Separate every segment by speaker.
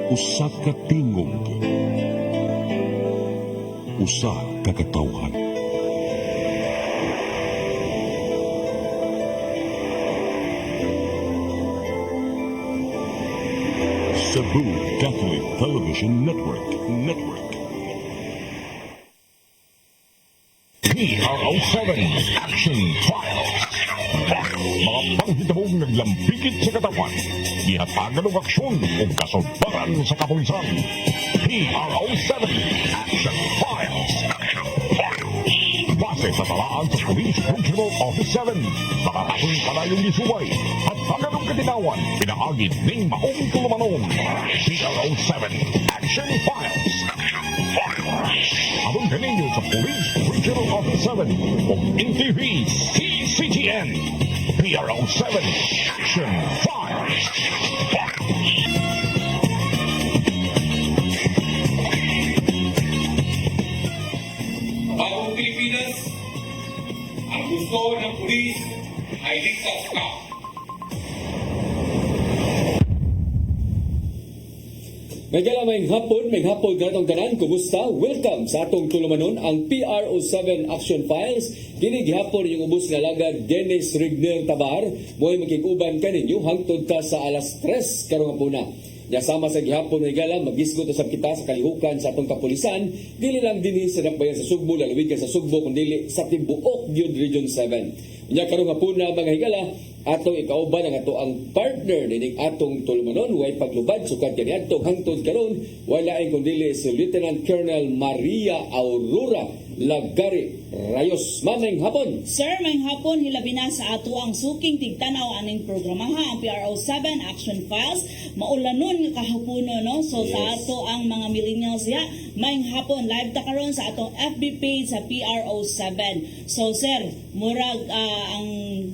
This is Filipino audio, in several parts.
Speaker 1: Usa ka tingog, usa ka katawhan. Cebu Catholic Television Network.
Speaker 2: PRO7 Action Trials. Mga panghitabong naglambikit sa katawan, ihatagan ng aksyon o kasulbaran sa kapulisan. PRO7 Action Trials. Base sa talaan sa Police Regional Office 7, nakakasong palayong isuway at taganong katinawan, pinaagid ng maong tulumanon. PRO7 Action Files. Abang kaninyo sa Police Regional Office 7 o NTV CCTN. PRO7 Action Files.
Speaker 3: Bagong Pilipinas, ang gusto ng pulis ay ligtas ka.
Speaker 4: May hapon ka itong tanan, kumusta? Welcome sa atong tulumanon, ang PRO7 Action Files. Kini gihapon yung ubos na lagad Dennis Rigner Tabar. Mo'y makikuban ka ninyo hangtod ka sa alas 3 karong hapuna. Sama sa gihapon na igala, magisgot usab kita sa kalihukan sa atong kapulisan, dili lang dinhi sa Dakbayan sa Sugbo, lalawig ka sa Sugbo, kundi sa tibuok gyud Region 7. Karong hapuna mga higala, atong ikauban ang ato ang partner nining atong tulumanon, way paglubad sukat kani atong hangtod karon, wala ay kundi si Lieutenant Colonel Maria Aurora Lagari Rayos. Mamayng hapon.
Speaker 5: Sir, may hapon hilabi na sa ato ang suking tigtanaw aning programaha ang PRO7 Action Files. Maulanon nga kahapono, no? So
Speaker 4: Yes.
Speaker 5: sa ato ang mga millennials ya, may hapon live ta karon sa atong FB page sa PRO7. So sir, murag ang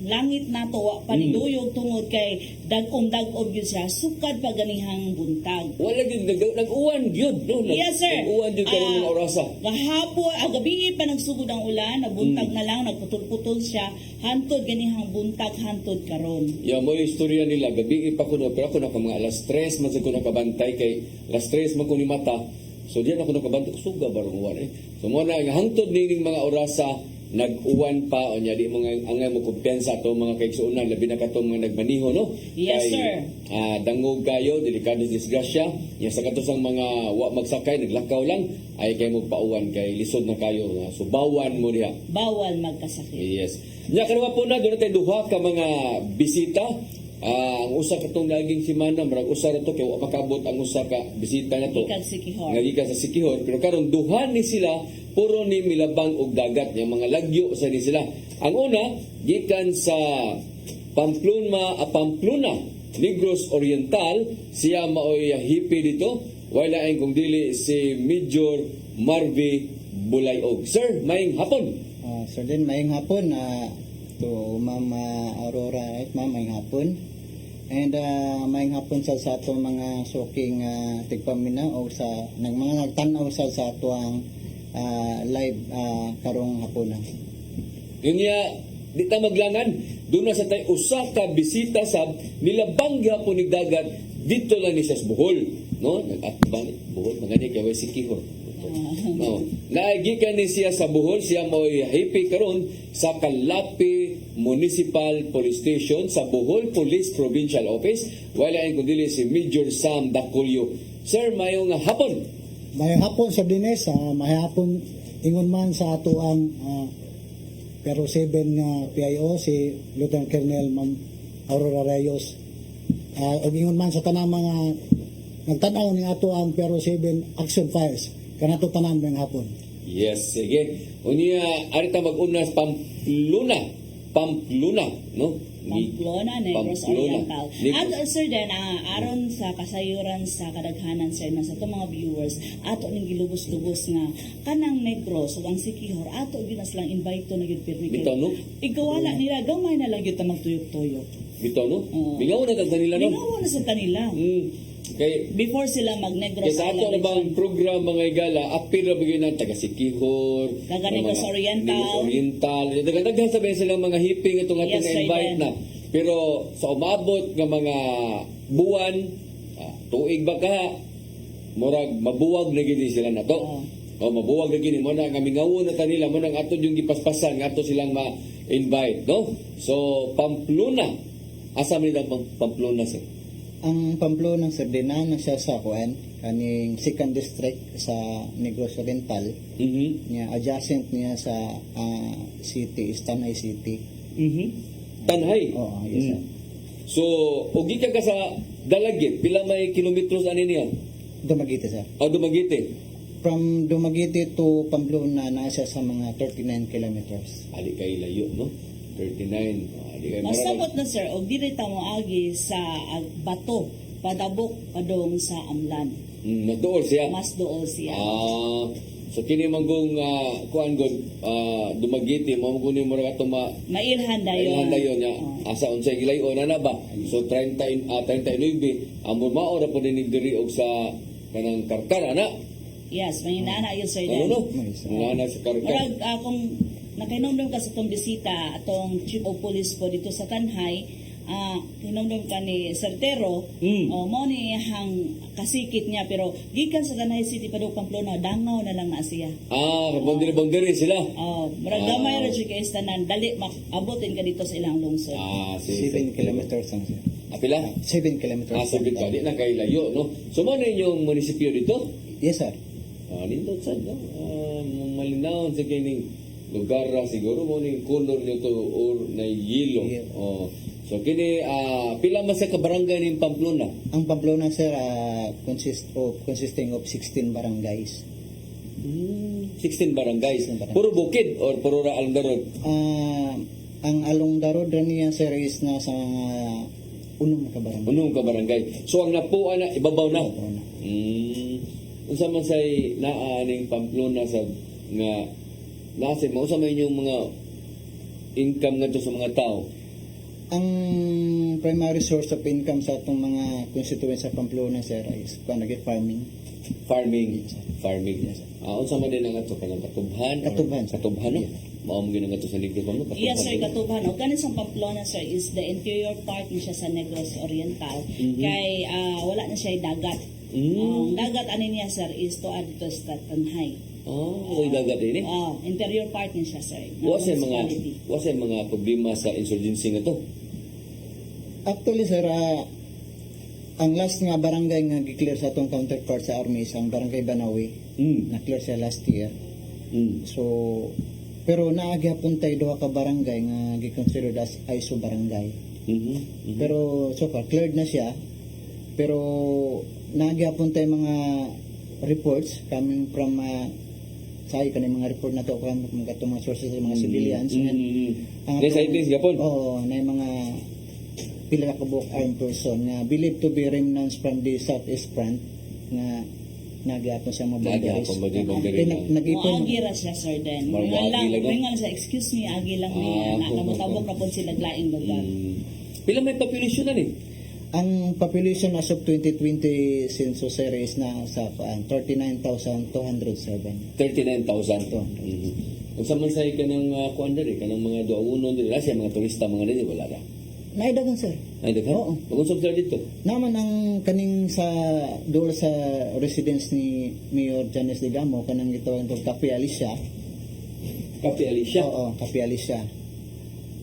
Speaker 5: langit nato wa paniduyog tungod kay dagom gyud siya sukad pa ganihang buntag.
Speaker 4: Wala gyud nag-uwan gyud, no?
Speaker 5: Yes, sir.
Speaker 4: Nag-uwan gyud karon ng orasa.
Speaker 5: Gahapon, gabi pa nagsugod ang ulan, nabuntag na lang, nagputol-putol siya, hantod ganihang buntag, hantod karon.
Speaker 4: Mo yung istorya nila, gabi pa kuno, pero ako na mga alas 3 man sa ko nakabantay, kay alas 3 man ko ni mata, so diyan ako nakabantay, suga barong uwan So mo na, hangtod nining mga orasa, nag-uwan pa, o niya, di mga angay mo kumpiyansa ito, mga kaigsuunan, labi na katong mga nagmaniho, no?
Speaker 5: Yes, sir.
Speaker 4: Dangog kayo, delikado disgrasya, yung sa katosang mga magsakay, naglakaw lang, ay kayo magpauwan, kay lisod na kayo, subawan mo diha.
Speaker 5: Bawal magkasakit.
Speaker 4: Yes. Kanawa po na, doon tayo duha ka mga bisita. Ang usa katong naging simana, marag usa ra to kay wa makabot ang usa ka bisita na to.
Speaker 5: Gikan Sikihor.
Speaker 4: Gikan sa Sikihor, pero karon duha ni sila puro ni milabang og dagat, yung mga lagyo sa ni sila. Ang una gikan sa Pamplona, Negros Oriental, siya maoy hippie dito. Wala ay kung dili si Major Marvy Bulayog. Sir, maayong hapon.
Speaker 6: So din maayong hapon to Ma'am Aurora, right? Ma'am, maayong hapon. And maayong hapon sa atong mga suking tigpamina o sa mga nagtanaw sa atong live karong hapon.
Speaker 4: Yung di ta maglangan, doon na sa tayo usa ka bisita sa nilabang gyapon ni dagat dito lang ni sa Bohol, no? Nag-atbang Bohol, magani kay Sikihor. No. Naagikan ni siya sa Bohol, siya mo'y hippie karon sa Kalapi Municipal Police Station sa Bohol Police Provincial Office. Wala ay kundi si Major Sam Daculio. Sir, mayong hapon.
Speaker 6: Maayong hapon sa Dines, maayong hapon ingon man sa ato ang pero 7 PIO si Lieutenant Colonel Ma'am Aurora Reyes. Og ingon man sa tanang mga nagtanaw ni ato ang pero 7 Action Files kanato tanan ng hapon.
Speaker 4: Yes, sige. Unya arita mag-unas Pamplona, no?
Speaker 5: Pamplona, Negros
Speaker 4: Pamplona.
Speaker 5: Oriental.
Speaker 4: Negros.
Speaker 5: At sir din, aron sa kasayuran sa kadaghanan sir na sa itong mga viewers, ato ning gilubos-lubos nga kanang Negros ug ang Sikihor, ato gyud nas lang invite to na gyud pirmi.
Speaker 4: Bitaw, no?
Speaker 5: Igawala nila, gamay na lang gyud ta magtuyok-tuyok.
Speaker 4: Bitaw, no?
Speaker 5: Oo.
Speaker 4: Bigaw na kag kanila, no?
Speaker 5: Ginawa na sa kanila.
Speaker 4: Kay
Speaker 5: Before sila mag-Negros.
Speaker 4: Kaya sa ato na bang program mga igala, apil na bigyan ng taga Sikihor,
Speaker 5: Taga
Speaker 4: ng
Speaker 5: Negros
Speaker 4: mga
Speaker 5: Oriental.
Speaker 4: Negros Oriental. Daghan sabihin silang mga hipping itong
Speaker 5: Yes,
Speaker 4: atong invite
Speaker 5: right
Speaker 4: na. Pero sa umabot ng mga buwan, tuig ba ka, murag mabuwag na gini sila nato. O mabuwag na gini mo na nga mingawon na kanila mo nang ato yung gipaspasan nga ato silang ma-invite, no? So Pamplona, asa man nila Pamplona sir?
Speaker 6: Ang Pamplona sir dinaan na siya sa kuan kaning second district sa Negros Oriental. Niya adjacent niya sa city, Tanay City.
Speaker 4: Tanhay.
Speaker 6: Oo, yes sir.
Speaker 4: So ugi ka sa Dalagit, pila may kilometros ani niya?
Speaker 6: Dumaguete sir.
Speaker 4: O Dumaguete.
Speaker 6: From Dumaguete to Pamplona na siya sa mga 39 kilometers.
Speaker 4: Ali kay layo, no? 39. Ali kay
Speaker 5: Mas
Speaker 4: marami.
Speaker 5: sabot na sir, og diri ta mo agi sa Bato, padabok padong sa Amlan.
Speaker 4: Nagdool siya.
Speaker 5: Mas dool siya.
Speaker 4: So kini manggong kuan god Dumaguete mo kunin mo ra ato
Speaker 5: Mailhan dayon.
Speaker 4: dayon niya asa unsay gilayon na ba. So 39 amon mao ra po dinig diri og sa kanang Karkara na.
Speaker 5: Yes, may nana yun sir.
Speaker 4: Ano no?
Speaker 6: Nice.
Speaker 4: Nga sa Karkara.
Speaker 5: Murag kung nakainomdom ka sa itong bisita, atong chief of police po dito sa Tanhay, hinomdom ka ni Sertero, mo ni hang kasikit niya, pero gikan sa Tanhay City pa daw Pamplona, dangaw na lang na siya.
Speaker 4: Boundary sila.
Speaker 5: Murag gamay ra siya kay tanan, dali abutin ka dito sa ilang lungsod.
Speaker 6: 7 kilometers lang siya.
Speaker 4: Apila?
Speaker 6: 7 kilometers.
Speaker 4: 7 ka, di na kay layo, no? So mo na inyong munisipyo dito?
Speaker 6: Yes sir.
Speaker 4: Nindot sad, no? Malinaw sa kining lugar ra siguro mo ning color nito or na yellow.
Speaker 6: Yeah.
Speaker 4: So kini pila man sa kabarangay ning Pamplona?
Speaker 6: Ang Pamplona sir consisting of 16 barangays.
Speaker 4: 16 barangays.
Speaker 6: 16 barangays.
Speaker 4: Puro bukid or puro ra aldarod?
Speaker 6: Ang Along Darod niya sir is nasa mga 8 ka barangay.
Speaker 4: Unong ka barangay. So ang napuan na ibabaw na.
Speaker 6: Ibabaw na.
Speaker 4: Unsa man say naa ning Pamplona sa nga nasa mo sa may inyong mga income ngadto sa mga tao?
Speaker 6: Ang primary source of income sa atong mga constituents sa Pamplona sir is farming.
Speaker 4: Farming.
Speaker 6: Yes, sir.
Speaker 4: Farming.
Speaker 6: Yes, sir.
Speaker 4: Unsa man din ang ato kanang katubhan?
Speaker 6: Katubhan, sir.
Speaker 4: Katubhan, no?
Speaker 6: Yeah.
Speaker 4: Mao mo ginang ato sa Negros mo katubhan.
Speaker 5: Yes sir, Katubhan. O kanin sa Pamplona sir is the interior part ni siya sa Negros Oriental. Kay wala na siya dagat. Ang dagat ani niya sir is to add to sa Tanhay.
Speaker 4: Oy dagat din eh.
Speaker 5: Interior part niya siya sir.
Speaker 4: Wasa
Speaker 5: Municipality.
Speaker 4: mga problema sa insurgency nga to?
Speaker 6: Actually sir, ang last nga barangay nga gi-clear sa atong counterpart sa army is ang barangay Banawi. Na-clear siya last year. So pero naagyapon tay duha ka barangay nga gi-considered as ISO barangay. Pero so far cleared na siya. Pero naagyapon tay mga reports coming from sa kaning mga report na to from mga sources sa mga civilians.
Speaker 4: Yes, I think Japon.
Speaker 6: Oo, na yung mga pila ka buok armed person na believed to be remnants from the southeast front na nagyapon sa mga
Speaker 4: Nagyapon ba di boundary na?
Speaker 6: Nag-ipon.
Speaker 5: Agi ra siya sir then.
Speaker 4: Margo agi lang, no?
Speaker 5: Ringan sa excuse me, agi lang niya. Namutabok na po sila laing lugar.
Speaker 4: Pila may population na ni?
Speaker 6: Ang population as of 2020 census series na sa 39,207.
Speaker 4: 39,000. Unsa man say kanang kuan diri kanang mga duawunon diri siya mga turista mga diri wala ra.
Speaker 6: Naidagan sir.
Speaker 4: Ay daghan.
Speaker 6: Oo.
Speaker 4: Pag-usap sila dito.
Speaker 6: Naman ang kaning sa dool sa residence ni Mayor Janice Digamo kanang gitawag og Kape Alicia.
Speaker 4: Kape Alicia.
Speaker 6: Oo, Kape Alicia.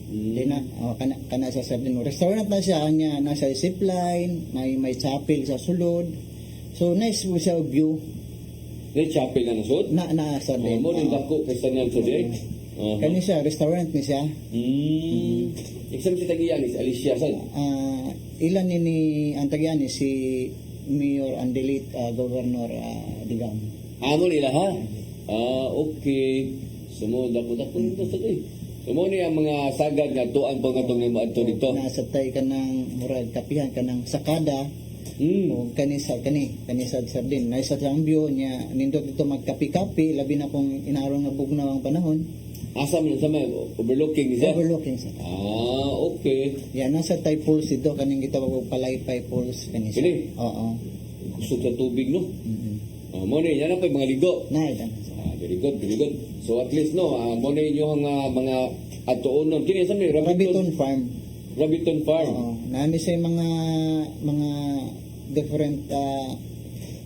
Speaker 6: Di na, kana sa sabi no, restaurant na siya, niya nasa zipline, may chapel sa sulod. So nice mo siya view
Speaker 4: Ni chapel na nasod.
Speaker 6: na sa din.
Speaker 4: Mo din dako kay sanan sa diri.
Speaker 6: Kani siya restaurant ni siya.
Speaker 4: Exam si tagiyan is Alicia sal.
Speaker 6: Ilan ni ang tagyan ni si Mayor Andelit Governor Digamo.
Speaker 4: Amo nila ha. Okay. Sumo dako nito sa diri. Sumo ni ang mga sagad nga tuan pa nga tong ni maadto dito.
Speaker 6: Nasabtay ka ng murag kapihan ka ng sakada. O kani sa sardin na isa ang view niya nindot dito magkapi-kapi labi na kung inaarong nga bugnaw ang panahon.
Speaker 4: Asa man sa may overlooking siya.
Speaker 6: Overlooking sa
Speaker 4: Okay.
Speaker 6: yan nasa Thai Falls dito kaning gitawag og Palaypay Falls kani siya.
Speaker 4: Kini?
Speaker 6: Oo.
Speaker 4: Gusto sa tubig no. Mo ni yan pa mga ligo.
Speaker 6: Na ito.
Speaker 4: Very good, very good. So at least no, mo ni yung mga atuonon kini sa may
Speaker 6: Rabiton Farm.
Speaker 4: Rabiton Farm.
Speaker 6: Oo. Nami sa mga different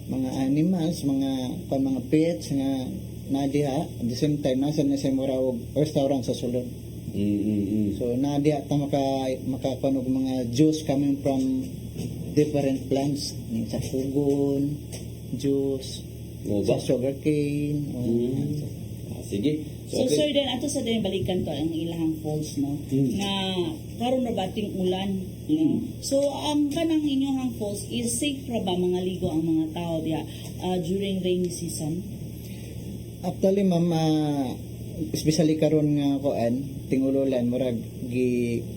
Speaker 6: mga animals, mga pets nga nadiha. At the same time nasa na sa morawog restaurant sa sulod. So nadiha ta makapanog mga juice coming from different plants, yung sa sugon, juice,
Speaker 4: Mo
Speaker 6: sa
Speaker 4: ba?
Speaker 6: sugarcane,
Speaker 4: Sige.
Speaker 5: So sir, then ato sa din balikan to ang ilahang falls no na karon na bating ulan no. So ang kanang inyong falls is safe ra ba mga ligo ang mga tao diya during rainy season?
Speaker 6: Actually, ma'am, especially karon nga kuan, tingulolan murag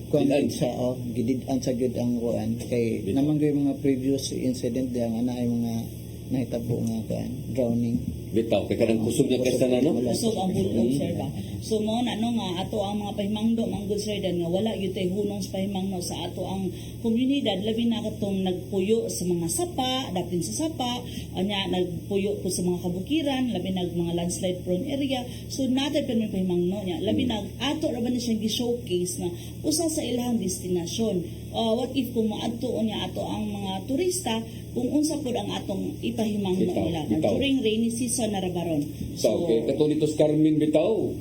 Speaker 6: kuan
Speaker 4: Did-an.
Speaker 6: sa gidid-an sa gyud ang kuan kay namang gyud mga previous incident diya nga naay mga nahitabo nga kuan, drowning.
Speaker 4: Bitaw, kaya kanang kusog niya kaysa na, no?
Speaker 5: Kusog ang bulong sir ba. So mo na no nga ato ang mga pahimangdo mga good sir dan nga wala gyud tay hunong sa pahimangno sa ato ang komunidad labi na katong nagpuyo sa mga sapa, dating sa sapa, anya nagpuyo po sa mga kabukiran, labi nag mga landslide prone area. So natin pa may pahimangno niya. Labi nag ato ra ba na siya gi-showcase na usa sa ilahang destinasyon. What if kung maadto niya ato ang mga turista kung unsa pod ang atong ipahimangno
Speaker 4: Bitaw,
Speaker 5: nila
Speaker 4: bitaw.
Speaker 5: during rainy season na ra baron.
Speaker 4: So, okay. Katong dito sa Carmen bitaw.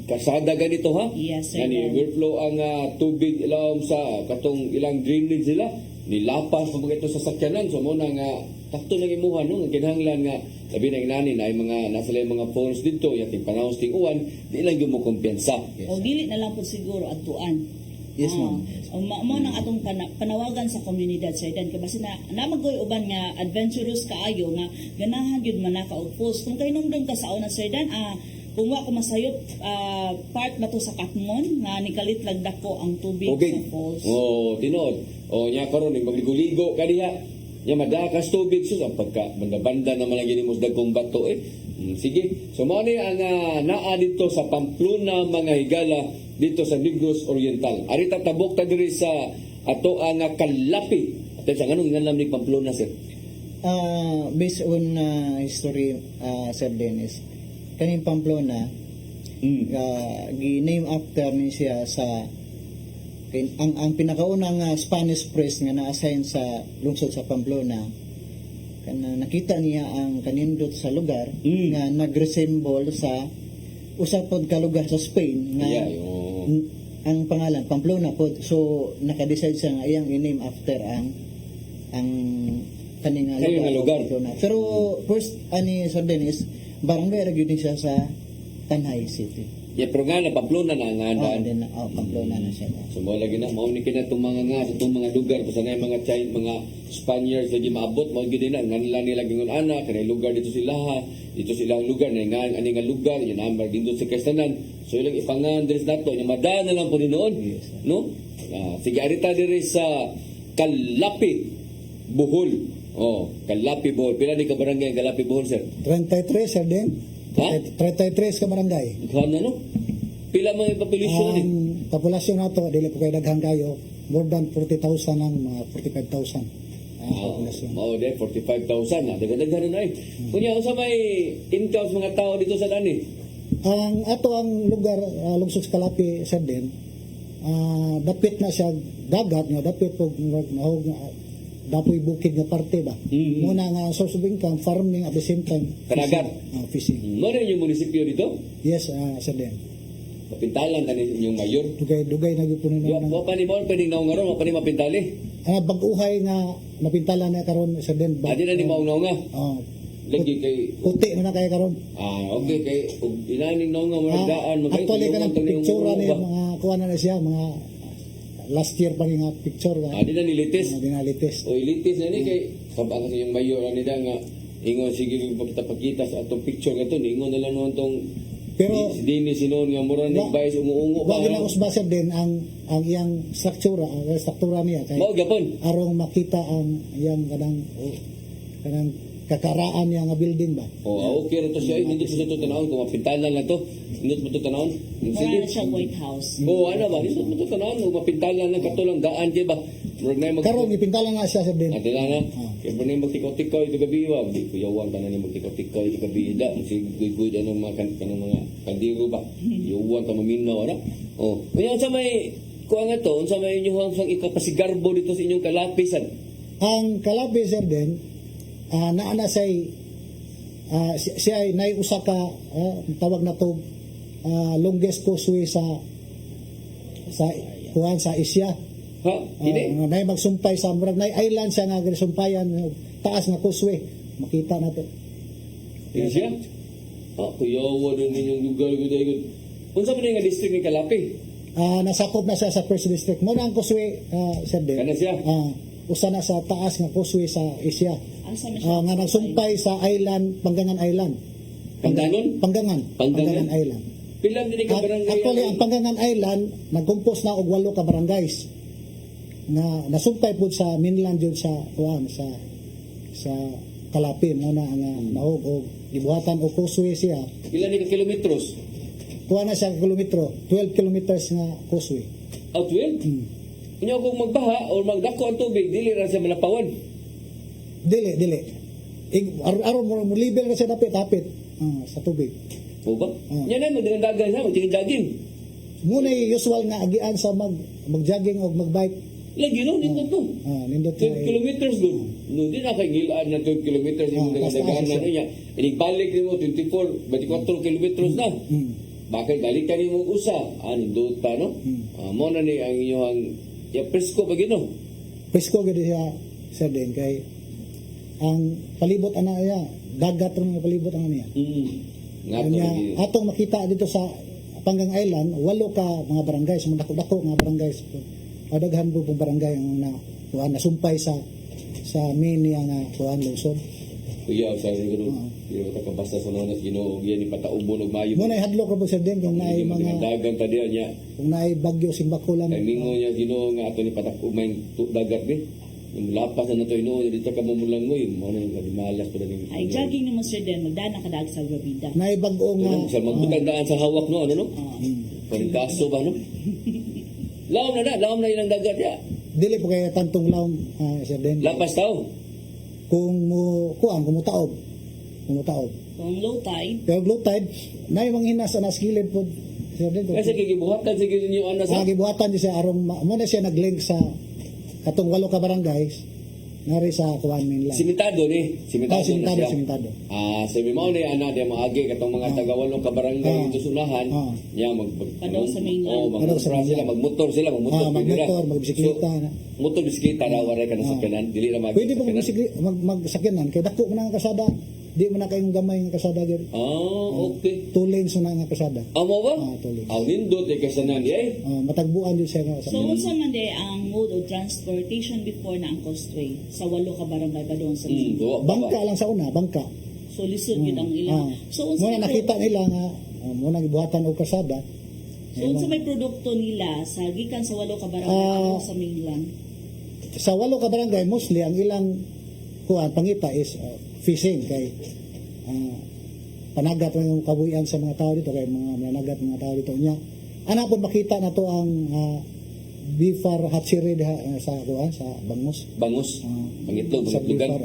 Speaker 4: Kasada ganito ha?
Speaker 5: Yes, sir.
Speaker 4: Yani, overflow ang tubig ilawom sa katong ilang drainage sila. Nilapas pa mga ito sa sakyanan. So, muna nga, takto nang imuha, no? Ang kinahanglan nga, labi na inani na ay mga, nasa lang mga phones dito, yating panahon ting uwan, di lang yung mo kumpiyansa.
Speaker 5: O dili na lang po siguro atuan.
Speaker 6: Yes, ma'am.
Speaker 5: Mo nang atong panawagan sa komunidad sir dan kay basi na namagoy uban nga adventurous kaayo nga ganahan gyud manaka og falls. Kung kay nungdong ka sa una sir dan kung wa ko masayop part na to sa Katmon nga nikalit lagdako ang tubig
Speaker 4: Okay.
Speaker 5: sa falls.
Speaker 4: Oh, tinood. Oh, nya karon ni magligo-ligo kaniya. Nya madakas tubig sus ang pagka banda-banda naman lang ginimo sa dagkong bato eh. Sige. So mao ni ang naa dito sa Pamplona mga higala dito sa Negros Oriental. Arita tabok ta diri sa ato ang Kalapi. At sa anong ngalam ni Pamplona sir?
Speaker 6: Based on history, Sir Dennis, kaning Pamplona, gi-name after ni siya sa ang pinakaunang Spanish priest nga na-assign sa lungsod sa Pamplona. Kana nakita niya ang kanindot sa lugar nga nag-resemble sa usa pod ka lugar sa Spain nga
Speaker 4: Yeah,
Speaker 6: ang pangalan Pamplona pod. So naka-decide siya nga iyang i-name after ang kaning
Speaker 4: lugar.
Speaker 6: Pamplona. Pero first ani Sir Dennis, barangay ra gyud siya sa Tanay City.
Speaker 4: Ya pero nga na Pamplona na nga daan.
Speaker 6: Then Pamplona na siya.
Speaker 4: So mo lagi na mao ni kina itong mga nga sa itong mga lugar kung saan mga Chinese, mga Spaniards lagi maabot mo gid na nganila nila gingon ana kanay lugar dito sila ha. Dito silang lugar na nga ani nga lugar yun amar dindot sa kastanan. So ilang ipangan diri nato nya madaan na lang po ni noon.
Speaker 6: Yes.
Speaker 4: No? Sige arita diri sa Kalapi Bohol. Oh, Kalapi Bohol. Pila ni ka barangay ang Kalapi Bohol sir?
Speaker 6: 33 Sir Den.
Speaker 4: Ha?
Speaker 6: 33 ka barangay.
Speaker 4: Ikaw na no? Pila mga population ni?
Speaker 6: Ang populasyon nato dili po kay daghang kayo, more than 40,000 ang mga 45,000 ang populasyon.
Speaker 4: Mao de 45,000 na dagan-dagan na ay. Kunya unsa may income sa mga tao dito sa dani?
Speaker 6: Ang ato ang lugar lungsod sa Kalapi Sir Den, dapit na siya dagat nga dapit og mahog nga dapoy bukid nga parte ba. Muna nga source of income farming at the same time
Speaker 4: Kanagat.
Speaker 6: fishing.
Speaker 4: Mo rin yung munisipyo dito?
Speaker 6: Yes, Sir Den.
Speaker 4: Kapintalan tani yung mayor.
Speaker 6: Dugay na gyud po
Speaker 4: Yo,
Speaker 6: nino.
Speaker 4: mo pa ni mo pwedeng naungaron, mo pa ni mapintali.
Speaker 6: Bag-uhay nga napintala na karon Sir Den.
Speaker 4: Adi na ni maunaw nga. Lagi kay
Speaker 6: Puti na kay karon.
Speaker 4: okay kay ug inaning naunga mo daan mo
Speaker 6: Actually ka ng picture ni mga kuha na siya, mga last year pa nga picture ka.
Speaker 4: Adi na nilitis.
Speaker 6: Mga dinalitis.
Speaker 4: O ilitis na ni kay sabang kasi yung mayor ani da nga ingon sige pakita sa atong picture nga to ingon na lang noon tong
Speaker 6: Pero
Speaker 4: si Dini sinon nga mura ni bayis umuungo pa.
Speaker 6: wag na usbasa din ang iyang struktura niya kay
Speaker 4: Mao gyapon.
Speaker 6: arong makita ang iyang kanang kakaraan niya nga building ba.
Speaker 4: Okay ra to siya hindi siya to tanawon kung mapintalan na to. Hindi mo to tanawon.
Speaker 5: Wala
Speaker 4: Sige.
Speaker 5: na siya White House.
Speaker 4: Ano ba? Hindi mo to tanawon kung mapintalan na katulang daan kay ba. Murag na mag
Speaker 6: Karon ipintala na siya Sir Den.
Speaker 4: Ate na na. Kaya ba na magtikaw-tikaw ito gabi wa? Di ko yawan tanan ni magtikaw-tikaw ito gabi da. Si good anong mga kanang mga kandiro ba. Yawan ta maminaw ana. Oh. Kaya sa may kuha nga to, unsa may inyo sang ikapasigarbo dito sa inyong kalapisan.
Speaker 6: Ang Kalabi Sir Den naana say siya ay nay usa ka tawag na to longest causeway sa kuan sa Asia.
Speaker 4: Ha? Hindi.
Speaker 6: Nay magsumpay sa murag nay island siya nga gisumpayan taas nga causeway. Makita natin.
Speaker 4: Hindi siya? Kuyawa doon ninyong lugar ko dahil. Unsa man nga district ni Kalapi?
Speaker 6: Nasakop na siya sa first district. Muna ang causeway, Sir Den.
Speaker 4: Kana siya?
Speaker 6: Usa na sa taas nga causeway sa Asia.
Speaker 5: Asa man siya?
Speaker 6: Nga nagsumpay sa island, Panggangan Island.
Speaker 4: Pangganon?
Speaker 6: Panggangan.
Speaker 4: Panggangan?
Speaker 6: Island.
Speaker 4: Pilang din ka barangay?
Speaker 6: Actually, ang Panggangan Island, nagkumpos na og 8 ka barangays na nasumpay po sa mainland yun sa Kalapi mo na nga naog og gibuhatan og causeway siya.
Speaker 4: Pilang din ka kilometros?
Speaker 6: Kuha na siya kilometro, 12 kilometers nga causeway.
Speaker 4: 12? Kanya kung magbaha o magdako ang tubig, dili ra siya malapawan.
Speaker 6: Dili. Aron mo level na siya dapit sa tubig.
Speaker 4: O ba? Yan na, magdagan siya, magjogging.
Speaker 6: Muna usual nga agian sa mag-jogging o mag-bike.
Speaker 4: Lagi no, dito to.
Speaker 6: Nindot
Speaker 4: 12 kilometers doon. No, di na kay gilaan na 12 kilometers yung dagan na niya. Inig-balik din mo 24 kilometers na. Bakit balikan mo usa? Nindot pa, no? Mo na ni ang inyong presko pa gino.
Speaker 6: Presko gid siya sa din kay ang palibot ana ya dagat ron nga palibot ana niya.
Speaker 4: Nga
Speaker 6: Kanya atong makita dito sa Panggang Island, 8 ka mga barangay, sa dako-dako nga barangay. Kadaghan po pong barangay ang nasumpay sa main niya nga kuan lungsod.
Speaker 4: Kuya, sa gano. Di ba ka basta sa nonas Ginoo yan ni pataubon og mayo.
Speaker 6: Muna hadlok ra po sa din kung naay mga
Speaker 4: dagan ta diya niya.
Speaker 6: kung naay bagyo simbako lang.
Speaker 4: Kay mingo niya Ginoo nga ato ni pataubay dagat ni. Yung lapas na nato ino dito ka mamulangoy mo na yung malas ko ning.
Speaker 5: Ay, jogging naman Sir Den, magdana ka dag sa Gabida.
Speaker 6: Naay bag-o nga
Speaker 4: Sa magtandaan sa hawak no ano no? Pagkaso ba no? Laom na ilang dagat ya.
Speaker 6: dili po kay tantong laom sa din.
Speaker 4: Lapas tao.
Speaker 6: Kung mo taob.
Speaker 5: Kung low tide,
Speaker 6: Pero low tide, naay manghinas na skilled po. Sir Den.
Speaker 4: Kasi gibuhatan sige ninyo ana sa.
Speaker 6: Gibuhatan di siya arong mo na siya naglink sa katong 8 ka barangays nari sa kuan mainland.
Speaker 4: Simentado ni. Simentado na siya.
Speaker 6: Simentado.
Speaker 4: Sabi mo ni ana de maagi katong mga taga-walong ka barangay dito sunahan. Ya
Speaker 5: Padaw sa mainland.
Speaker 4: magmotor sila, magmotor
Speaker 6: Magmotor, magbisikleta na.
Speaker 4: Motor bisikleta ra waray ka na sa kanan, dili na
Speaker 6: Pwede po magsakyanan kay dako man ang kasada. Di man na kayong gamay nga kasada gyud.
Speaker 4: Okay.
Speaker 6: 2 lanes na nga kasada.
Speaker 4: Amo ba?
Speaker 6: Tuloy.
Speaker 4: Nindot kasanan di ay.
Speaker 6: Matagbuan jud siya nga sa
Speaker 5: So, unsa man de ang mode of transportation before na ang causeway sa 8 ka barangay ba doon sa
Speaker 6: bangka lang sa una, bangka.
Speaker 5: So, lisod yun ang ilang. So,
Speaker 6: Muna nakita nila nga muna gibuhatan og kasada.
Speaker 5: So, unsa may produkto nila sa gikan sa 8 ka barangay padung sa mainland?
Speaker 6: Sa 8 ka barangay mostly ang ilang pangita is fishing kay panagat mo yung kabuyan sa mga tao dito kay mga managat mga tao dito nya ana po makita na to ang Bifar hatchery sa Bangus
Speaker 4: Mangitlog
Speaker 6: sa
Speaker 4: lugan.
Speaker 6: Bifar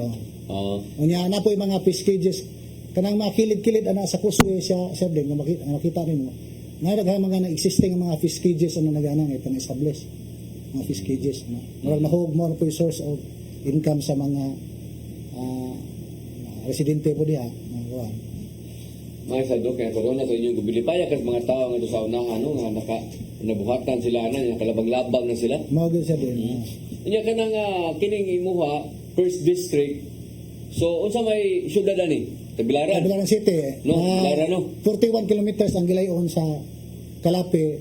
Speaker 6: unya ana po yung mga fish cages kanang mga kilid-kilid ana sa kuswe siya din nga makita nimo nga daghan mga na-existing mga fish cages ano nagana nga pang-establish mga fish cages murag nahug mo na po yung source of income sa mga residente po diha.
Speaker 4: Mga sadok kaya corona sa inyong gubilipaya kasi mga tao nga sa unahan nga nabuhatan sila na kalabang-labang na sila.
Speaker 6: Mao gyud sa din.
Speaker 4: Inya ka nang kining imuha first district. So unsa may syudad ani? Tagbilaran.
Speaker 6: Tagbilaran City.
Speaker 4: No, Tagbilaran no.
Speaker 6: 41 kilometers ang gilayon sa Kalapi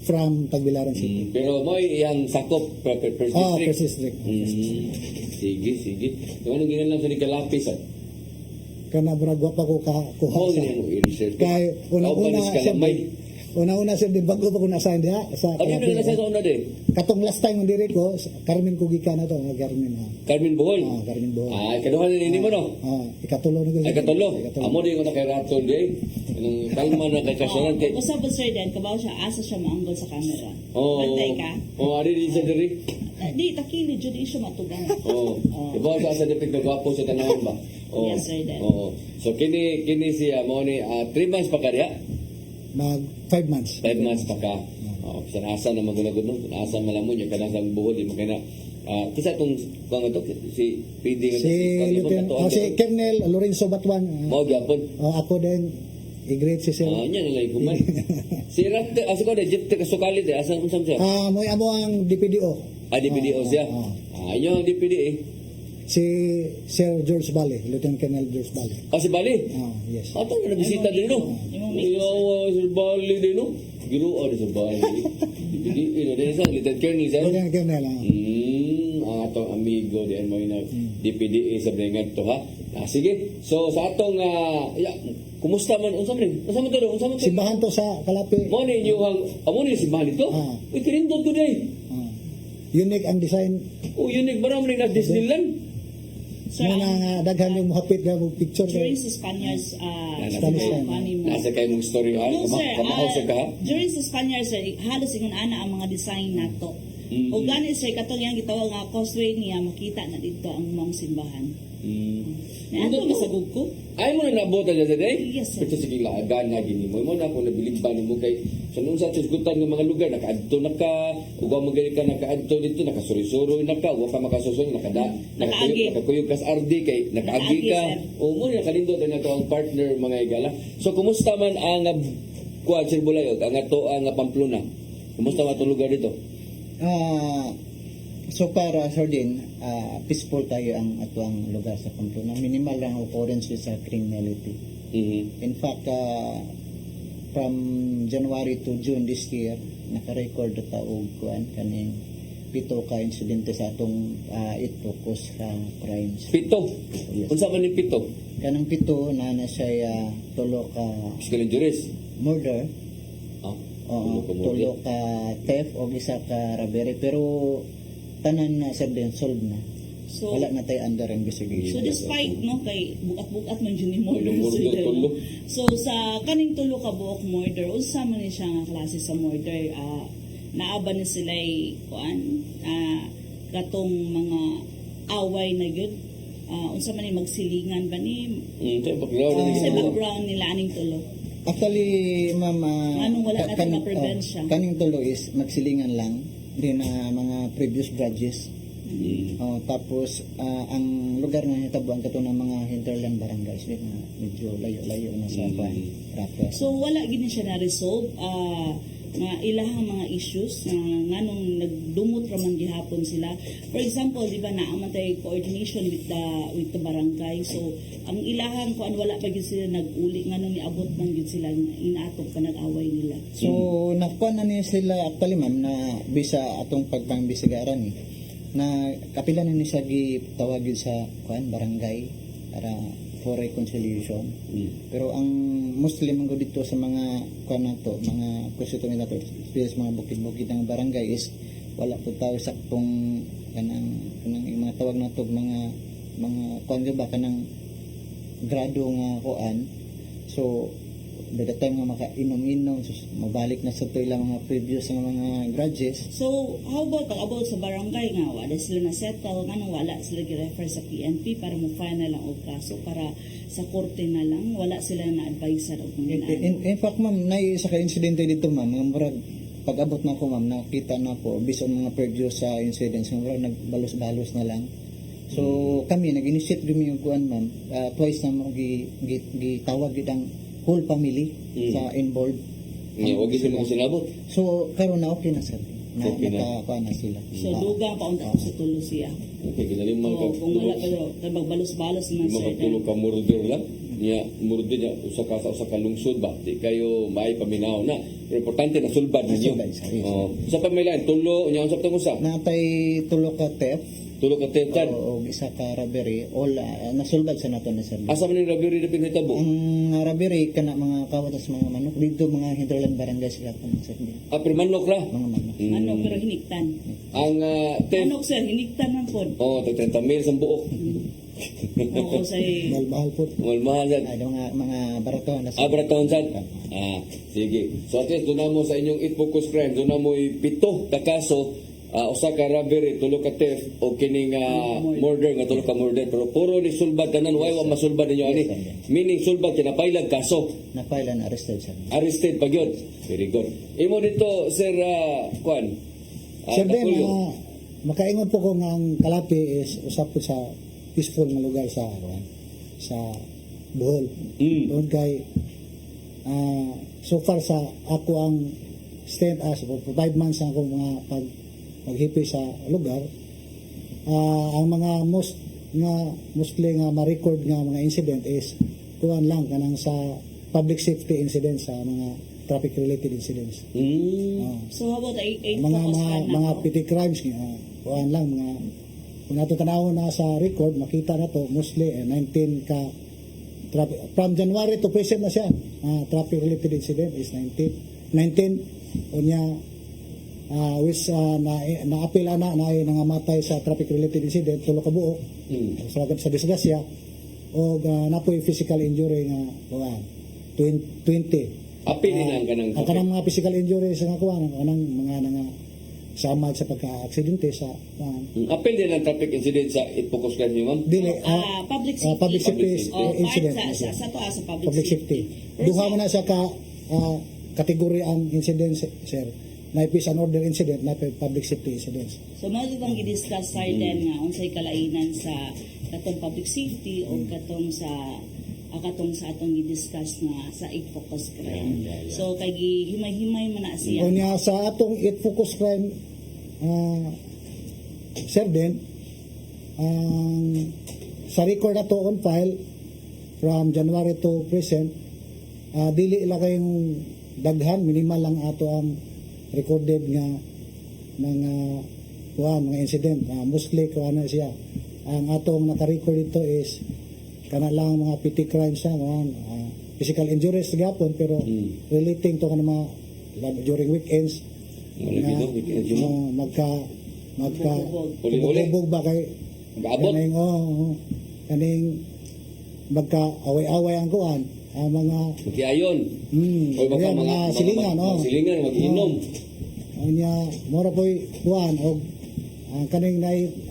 Speaker 6: from Tagbilaran City.
Speaker 4: Pero mo iyang sakop first district.
Speaker 6: First district.
Speaker 4: Sige. So anong ginalang sa Nikalapis
Speaker 6: Kana bragwa pa ko kuha sa.
Speaker 4: i-research.
Speaker 6: Kay una siya din bago pa ko na-assign diha sa
Speaker 4: Kalapi. Ano na sa una din?
Speaker 6: Katong last time ang diri ko, Carmen Kugikan na to, Carmen.
Speaker 4: Carmen Bohol.
Speaker 6: Carmen Bohol.
Speaker 4: Kaduhan na nini mo no?
Speaker 6: Ikatulo na ko.
Speaker 4: Ay katulo. Amo din ko na kay Raton di. Anong kalma na kay kasalan kay.
Speaker 5: Basta po Sir Den, kabaw siya, asa siya maanggol sa camera. Bantay ka?
Speaker 4: Ari din sa diri.
Speaker 5: Di, takili, dyan di siya matugang.
Speaker 4: Ibaw sa dipit na gwapo sa tanawin ba?
Speaker 5: Yes, Sir Den.
Speaker 4: So kini siya mo ni 3 months pa kaya?
Speaker 6: Mag 5 months.
Speaker 4: 5 months pa ka. Asa na magunagod no? Asa malamon yung kanang sa buhol di mo kaya Kisa itong kung ito, si PD nga
Speaker 6: Si Colonel Lorenzo Batuan.
Speaker 4: Mao gyapon.
Speaker 6: Ako din i-greet si Sir.
Speaker 4: Nya nalay kuman. Si Rapte, ko na jeep te kasukali te asan unsam siya?
Speaker 6: Mo amo ang DPDO.
Speaker 4: DPDO siya. Inyo ang DPD eh.
Speaker 6: Si Sir George Bale, Lieutenant Colonel George Bale.
Speaker 4: Si Bali.
Speaker 6: Yes.
Speaker 4: Ato nga nabisita din no. Iyawa si Bali din no. Giruan si Bali. DPD ino din sa Lieutenant Colonel siya.
Speaker 6: Lieutenant Colonel.
Speaker 4: Ang atong amigo di mo na DPD sa Brengan to ha. Sige. So sa atong kumusta man unsa man? Unsa man to? Unsa man to?
Speaker 6: Simbahan to sa Kalapi.
Speaker 4: Mo ni yung amo ni simbahan ito. Uy kinindot ko day.
Speaker 6: Unique ang design.
Speaker 4: Unique ba naman na Disneyland?
Speaker 5: Sir,
Speaker 6: Muna daghan yung hapit nga mong picture.
Speaker 5: during sa Spaniards,
Speaker 6: Spanish time.
Speaker 4: Nasa kayo mong story ha?
Speaker 5: No, sir.
Speaker 4: Kamahaw sa ka ha?
Speaker 5: During sa Spaniards, sir, halos ingon ana ang mga design nato. O gani, sir, katong yang gitawag nga causeway niya, makita na dito ang mong simbahan. Ato masagog ko.
Speaker 4: Ay mo na nabota dyan today?
Speaker 5: Yes, sir.
Speaker 4: Pero sige lang, agan na gini mo. Mo na ako nabilib ba mo kay sa nung sa tusgutan ng mga lugar, nakaadto na ka, ugaw magaling ka nakaadto dito, nakasuri-suri na ka, huwag ka makasusun,
Speaker 5: Nakaagi.
Speaker 4: nakakuyog kas RD kay nakaagi ka.
Speaker 5: Nakaagi,
Speaker 4: O mo na kalindot na ito ang partner mga igala. So kumusta man ang kuwan Sir Bulayog, ang ato ang Pamplona? Kumusta man itong lugar dito?
Speaker 7: So para Sir Din, peaceful tayo ang atuang lugar sa Pamplona. Minimal lang occurrence sa criminality. In fact, from January to June this year, naka-record ta og kuan kaning 7 ka insidente sa atong it focus sa crimes.
Speaker 4: 7.
Speaker 7: Yes.
Speaker 4: Unsa man ni 7?
Speaker 7: Kanang 7 na siya 3 ka
Speaker 4: Physical injuries.
Speaker 7: murder,
Speaker 4: Tulo ka murder.
Speaker 7: 3 ka theft o isa ka robbery, pero tanan na sa din solved na.
Speaker 5: So,
Speaker 7: Wala na tayo under investigation.
Speaker 5: So despite no kay bukat-bukat man jud ni murder
Speaker 4: Murder,
Speaker 5: sila,
Speaker 4: tulo.
Speaker 5: no? So sa kaning tulo ka buok murder, unsa man ni siya nga klase sa murder? Naaba na sila kuan katong mga away na gyud. Unsa man ni magsilingan ba ni?
Speaker 4: Ito background na
Speaker 5: Sa
Speaker 4: nito.
Speaker 5: background nila aning tulo.
Speaker 7: Actually, ma'am,
Speaker 5: Anong wala natin ma-prevent siya?
Speaker 7: Kaning tulo is magsilingan lang. Din mga previous grudges. Tapos, ang lugar na nitabuan kato ng mga hinterland barangays, din na medyo layo-layo na sa proper.
Speaker 5: So wala gid ni siya na resolve nga ilahang mga issues nganong nagdumot ra man gihapon sila. For example, di ba naaman tay coordination with the barangay. So ang ilahang kuan wala pa gid sila nag-uli nganong niabot man gid sila inaatog pa nag-away nila.
Speaker 7: So, nakuha na niya sila, actually ma'am, na bisa atong pagpangbisigaran na kapila na niya siya gitawagin sa barangay para for reconciliation. Pero ang Muslim ang dito sa mga nato, mga constituent nato, especially sa mga bukid-bukid ng barangay is wala po tayo saktong kanang mga tawag nato mga ba kanang grado nga kuan. So by the time nga makainom-inom, so, mabalik na sa ito ilang mga previous nga mga grudges.
Speaker 5: So how about sa barangay nga wala sila na settle nganong wala sila gi-refer sa PNP para mo file na lang og kaso para sa korte na lang wala sila na advisor og kung
Speaker 7: In fact ma'am, sa ka-insidente dito ma'am, nga murag pag-abot na ko ma'am, nakita na ko based on mga previous incidents, nga murag nagbalos-balos na lang. So kami nag-initiate kami yung kuan ma'am, twice na mo gitawag ang whole family sa involved.
Speaker 4: Huwag ito mga sinabot.
Speaker 7: So karon na okay na sir.
Speaker 4: Okay na.
Speaker 7: Nakakuha na sila.
Speaker 5: So dugang pa unta sa tulo siya.
Speaker 4: Okay, kinalimang
Speaker 5: So kung wala pero magbalos-balos man
Speaker 4: mga
Speaker 5: sir.
Speaker 4: tulo ka murder lang. Niya, murder niya, usa ka lungsod ba? Di kayo may paminaw na. Pero importante na sulbad ninyo.
Speaker 7: Sulbad, sir.
Speaker 4: Sa pamilaan, tulo, niya, usap tong usa.
Speaker 7: Natay tulo ka theft
Speaker 4: Tulo ka tetan.
Speaker 7: o isa ka robbery, all nasulbad sa nato na sir.
Speaker 4: Asa man yung robbery na pinahitabo?
Speaker 7: Ang robbery kana mga kawatas mga manok dito mga hinterland barangay sila po sir.
Speaker 4: Pero manok ra.
Speaker 7: Mga manok.
Speaker 5: Ano pero hiniktan.
Speaker 4: Ang theft,
Speaker 5: Ano sir hiniktan man pod.
Speaker 4: tag 30 mil sa buok.
Speaker 5: Oo say
Speaker 6: Mahal po.
Speaker 4: Mahal yan.
Speaker 7: Ay mga barato na
Speaker 4: Abra taon sad. Sige. So at least doon na mo sa inyong It Focus Crime, doon na mo 7 ka kaso, usa ka robbery, tulo ka theft o kining murder nga tulo ka murder, pero puro ni sulbad tanan way wa masulbad ninyo ani. Meaning sulbad kinapailag kaso.
Speaker 7: na file and arrested sir.
Speaker 4: Arrested pag yun. Very good. Imo dito Sir Juan.
Speaker 6: Sir Ben,
Speaker 4: Tapulyo.
Speaker 6: makaingon po ko nga ang Kalapi is usap po sa peaceful nga lugar sa Bohol. Doon kay so far sa ako ang stint as for 5 months ako mga paghipi sa lugar, ang mga mostly nga ma-record nga mga incident is kuan lang kanang sa public safety incidents, sa mga traffic related incidents.
Speaker 5: So how about eight
Speaker 6: Mga
Speaker 5: focus crime na
Speaker 6: mga
Speaker 5: to?
Speaker 6: petty crimes kuan lang mga kung nato tanawon na sa record makita na to mostly 19 ka traffic from January to present na siya. Traffic related incident is 19 unya which naapila na nangamatay sa traffic related incident tulo ka buok sa disgrasya o napoy physical injury nga kuan 20.
Speaker 4: Apil din ang kanang
Speaker 6: Ang kanang mga physical injuries nga kuan kanang mga samad sa pagka-aksidente sa
Speaker 4: Apil din ang traffic incident sa Itpocos Crime niyo, ma'am?
Speaker 6: dili
Speaker 5: Public safety.
Speaker 6: public safety incident
Speaker 5: Sa to sa public
Speaker 6: public safety. Duha man na sa kategory ang incident sir. Na peace and order incident, na public safety incidents.
Speaker 5: So mao itong gi-discuss Sarden nga unsay kalainan sa katong public safety o katong sa atong gi-discuss nga sa 8 focus crime. So kay himay-himay man na siya.
Speaker 6: Unya sa atong 8 focus crime sir din sa record na to on file from January to present, dili ila kayong daghan, minimal lang ato ang recorded nga mga incident. Mostly na siya. Ang atong naka-record dito is kana lang mga petty crimes physical injuries gyapon pero relating to mga during weekends magka hubog ba kay
Speaker 4: Mag-abot.
Speaker 6: kaning magka away-away ang kuan ang mga
Speaker 4: Kiayon. O baka
Speaker 6: mga silingan
Speaker 4: silingan, mag-inom.
Speaker 6: Anya mora po'y kuan og ang kaning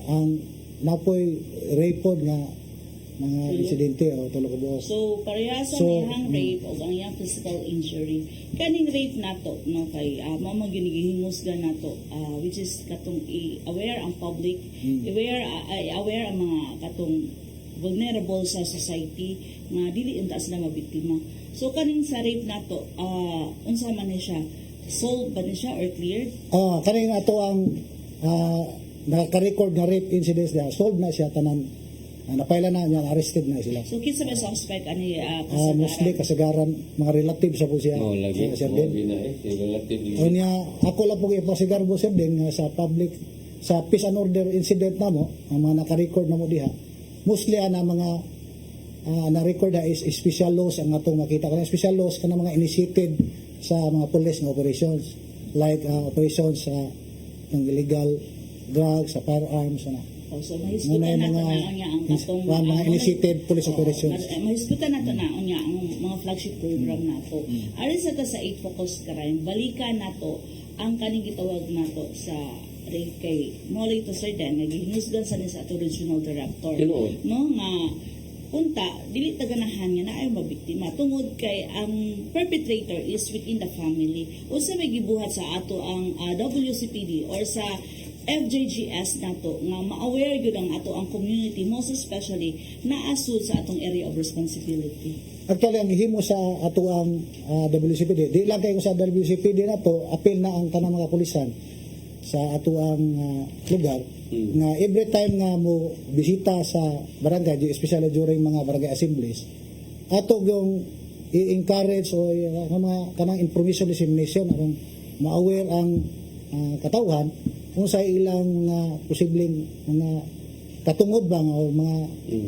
Speaker 6: ang napoy report nga mga insidente o tulo ka buok.
Speaker 5: So parehas
Speaker 6: So,
Speaker 5: ang iyang rape o ang iyang physical injury. Kaning rape nato no kay mao man ginigihingusgan nato which is katong aware ang public, aware ang mga katong vulnerable sa society nga dili unta sila mabiktima. So kaning sa rape nato unsa man ni siya? Solved ba ni siya or cleared?
Speaker 6: Kaning ato ang naka-record nga rape incidents na solved na siya tanan. Napaila na niya, arrested na sila.
Speaker 5: So kinsa may suspect ani
Speaker 6: Mostly kasagaran mga relatives sa po siya.
Speaker 4: Lagi.
Speaker 6: Sir din.
Speaker 4: Relative.
Speaker 6: Unya ako lang po ipasigar po sir din nga sa public sa peace and order incident na mo ang mga naka-record na mo diha mostly ana mga na-record na is special laws ang atong makita kanang special laws kanang mga initiated sa mga police nga operations like operations sa ng illegal drugs sa firearms na
Speaker 5: so mahisgutan nato na unya ang katong
Speaker 6: mga initiated police operations.
Speaker 5: Mahisgutan nato na unya ang mga flagship program nato. Aron sa sa 8 focus crime, balikan nato ang kaning gitawag nato sa kay Molly to Sarden nga gihinusgan sa ni sa ato regional director. No nga unta dili ta ganahan nga naay mabiktima tungod kay ang perpetrator is within the family. Unsa may gibuhat sa ato ang WCPD or sa FJGS nato nga ma-aware gyud ang ato ang community most especially naasud sa atong area of responsibility.
Speaker 6: Actually ang himo sa ato ang WCPD di lang kay sa WCPD nato apil na ang tanang mga pulisan sa ato ang lugar nga every time nga mo bisita sa barangay especially during mga barangay assemblies ato yung i-encourage o mga kanang information dissemination aron ma-aware ang katawhan kung sa ilang mga posibleng mga katungod ba o mga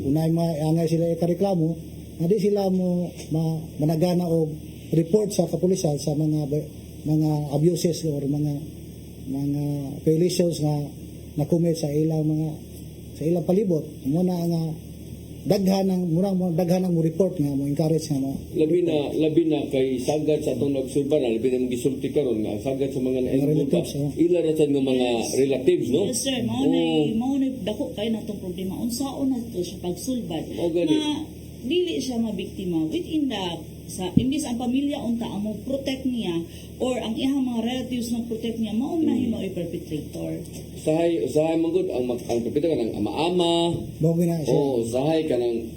Speaker 6: unay angay sila ikareklamo nga di sila mo managana og report sa kapulisan sa mga abuses or mga violations nga na-commit sa ilang palibot mo na nga daghan ng mo report nga mo encourage nga mo
Speaker 4: Labi na kay sagad sa atong nagsulban, labi na gisulti karon nga sagad sa mga nainvolta. Ila ra sad nga mga relatives, no?
Speaker 5: Yes sir, mao na dako kay natong problema unsaon na to siya pagsulbad.
Speaker 4: O gani.
Speaker 5: Nga dili siya mabiktima within the sa imbis ang pamilya unta ang mo protect niya or ang iyang mga relatives mo protect niya mao na himo ay perpetrator.
Speaker 4: Usahay man gud ang perpetrator kanang ama-ama.
Speaker 6: Mao gina siya.
Speaker 4: Oo, usahay kanang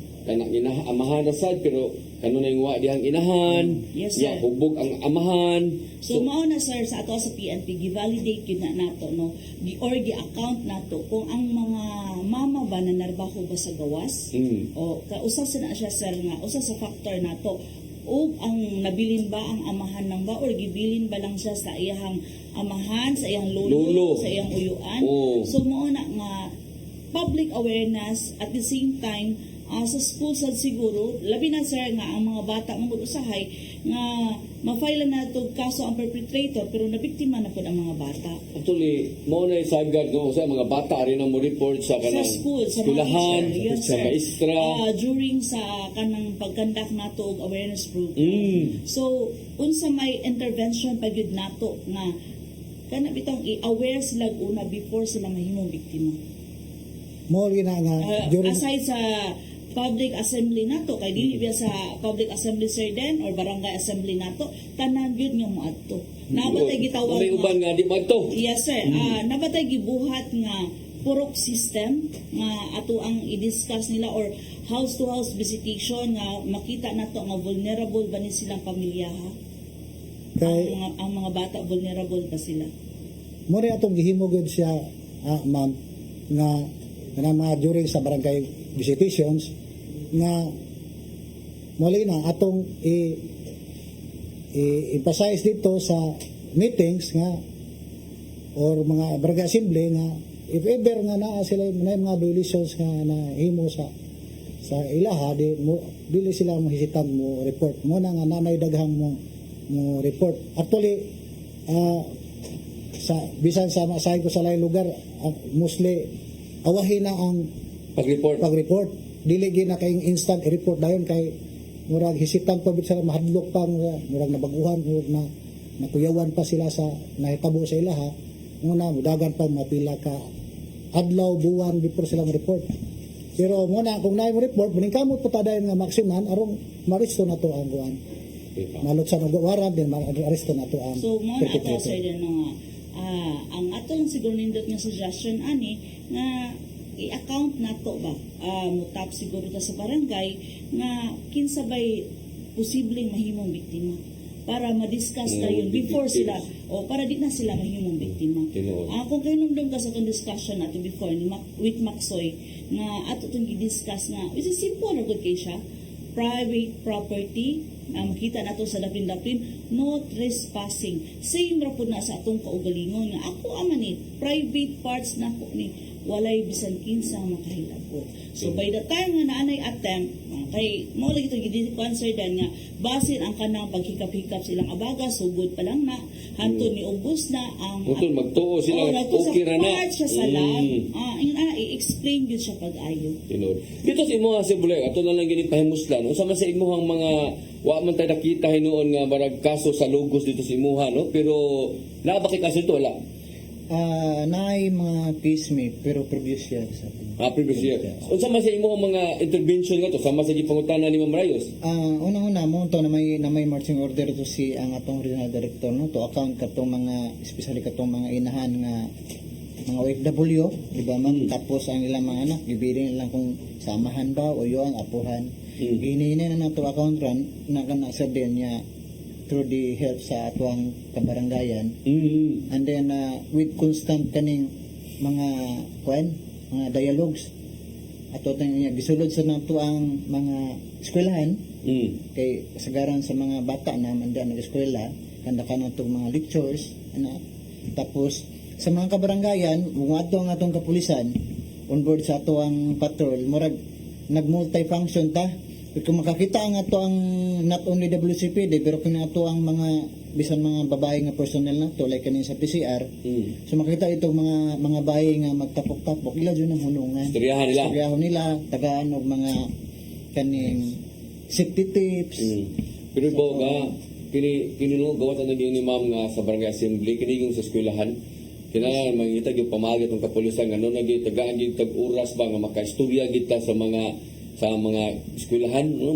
Speaker 4: amahan na sad pero kanunay wa dihang inahan.
Speaker 5: Yes,
Speaker 4: Ya
Speaker 5: sir.
Speaker 4: hubog ang amahan.
Speaker 5: So mao na sir sa ato sa PNP gi-validate gyud na nato no or gi-account nato kung ang mga mama ba na narbaho ba sa gawas o usa na siya sir nga usa sa factor nato o ang nabilin ba ang amahan ng ba or gibilin ba lang siya sa iyang amahan sa iyang lolo. Sa iyang uyuan.
Speaker 4: Oo.
Speaker 5: So mao na nga public awareness at the same time sa school sad siguro labi na sir nga ang mga bata mong usahay nga ma-file na to kaso ang perpetrator pero nabiktima na pud ang mga bata
Speaker 4: Actually, mo na safeguard no sa mga bata rin mo report sa
Speaker 5: sa
Speaker 4: kanang
Speaker 5: school sa mga
Speaker 4: eskwelahan,
Speaker 5: teacher. Yes,
Speaker 4: sa
Speaker 5: sir.
Speaker 4: maestra.
Speaker 5: During sa kanang pagkandak nato og awareness program so unsa may intervention pa gyud nato nga kana bitong i-aware sila una before sila mahimong biktima.
Speaker 6: Mao gina nga during
Speaker 5: Aside sa public assembly nato kay dili biya sa public assembly sir den or barangay assembly nato tanan gyud nga moadto nabatay gitawag
Speaker 4: May uban nga di magto.
Speaker 5: yes sir nabatay gibuhat nga purok system nga ato ang i-discuss nila or house to house visitation nga makita nato nga vulnerable ba ni silang pamilya ha
Speaker 6: kay
Speaker 5: ang mga bata vulnerable pa sila.
Speaker 6: mo rin atong gihimo gud siya ma'am nga mga during sa barangay visitations nga muli na atong emphasize dito sa meetings nga or mga barangay assembly nga if ever nga naa sila na mga violations nga nahimo sa ilaha dili sila mahisitan mo report mo na nga nanay daghang mo report actually sa bisan sa masahe ko sa lain lugar mostly awahin na ang pag-report dili gyud na kay instant i-report dayon kay murag hisitan pa bit sila mahadlok pa murag nabaguhan murag na nakuyawan pa sila sa nahitabo sa ilaha muna mudagan pa mapila ka adlaw buwan before sila report pero muna kung naay mo report maningkamot pa dayon nga maksiman arong maristo na to ang buwan malot sa nagwaran din maristo na to ang
Speaker 5: So mo na ato
Speaker 6: perpetrator.
Speaker 5: sir din nga ang ato lang siguro nindot nga suggestion ani nga i-account nato ba mutap siguro ta sa barangay nga kinsa bay posibleng mahimong biktima para ma-discuss tayo before sila o para di na sila mahimong biktima. Kung kayo nung ka sa itong discussion nato before with Maksoy nga ato itong i-discuss nga which is simple na good kay siya private property makita nato sa dapin-dapin no trespassing same ra pud na sa atong kaugalingon nga ako ama ni private parts na ko ni walay bisan kinsa makahilabot. So by the time nga naanay attempt kay mo lagi ito gidi-concern nga basin ang kanang paghikap-hikap silang abaga sugod pa lang na hantod ni ubos na ang
Speaker 4: Utol magtuo sila okay ra na.
Speaker 5: siya sa land. I-explain gyud siya pag-ayo.
Speaker 4: Tinod. Dito sa imo si Bulay, ato na lang gini pahimuslan. Unsa man sa imong mga wa man tay nakita hinuon nga barag kaso sa logos dito sa imuha no, pero naa ba kay kaso to wala?
Speaker 7: Naay mga case me pero previous year sa atin.
Speaker 4: Previous year. Unsa man sa imong mga intervention nga to sama sa gipangutana ni Ma'am Rayos?
Speaker 7: Unang-una mo to na may marching order to si ang atong regional director no to account katong mga especially katong mga inahan nga mga OFW, di ba ma'am? Tapos ang ilang mga anak, gibirin lang kung samahan ba o yun, apuhan. Ginihinay na nato account run na kanasa din niya through the help sa atuang kabarangayan. And then with constant kaning mga mga dialogues ato tang gisulod sa nato ang mga eskwelahan kay sagaran sa mga bata na mandan nag-eskwela kanda ka nato mga lectures tapos sa mga kabarangayan kung ato ang atong kapulisan on board sa ato ang patrol murag nag-multifunction ta kung makakita ang ato ang not only WCPD pero kung ato ang mga bisan mga babae nga personnel nato like kanin sa PCR so makita itong mga bayi nga magtapok-tapok ila dyan ang hunungan istoryahan nila tagaan og mga kaning safety tips
Speaker 4: pero ibaw ka kini no gawat na ni ma'am nga sa barangay assembly kini yung sa eskwelahan kinahanglan mangita gyud pamagat ng kapulisan nga no nagitagaan gyud tag oras ba nga makaistorya kita sa mga sa mga eskwelahan, no?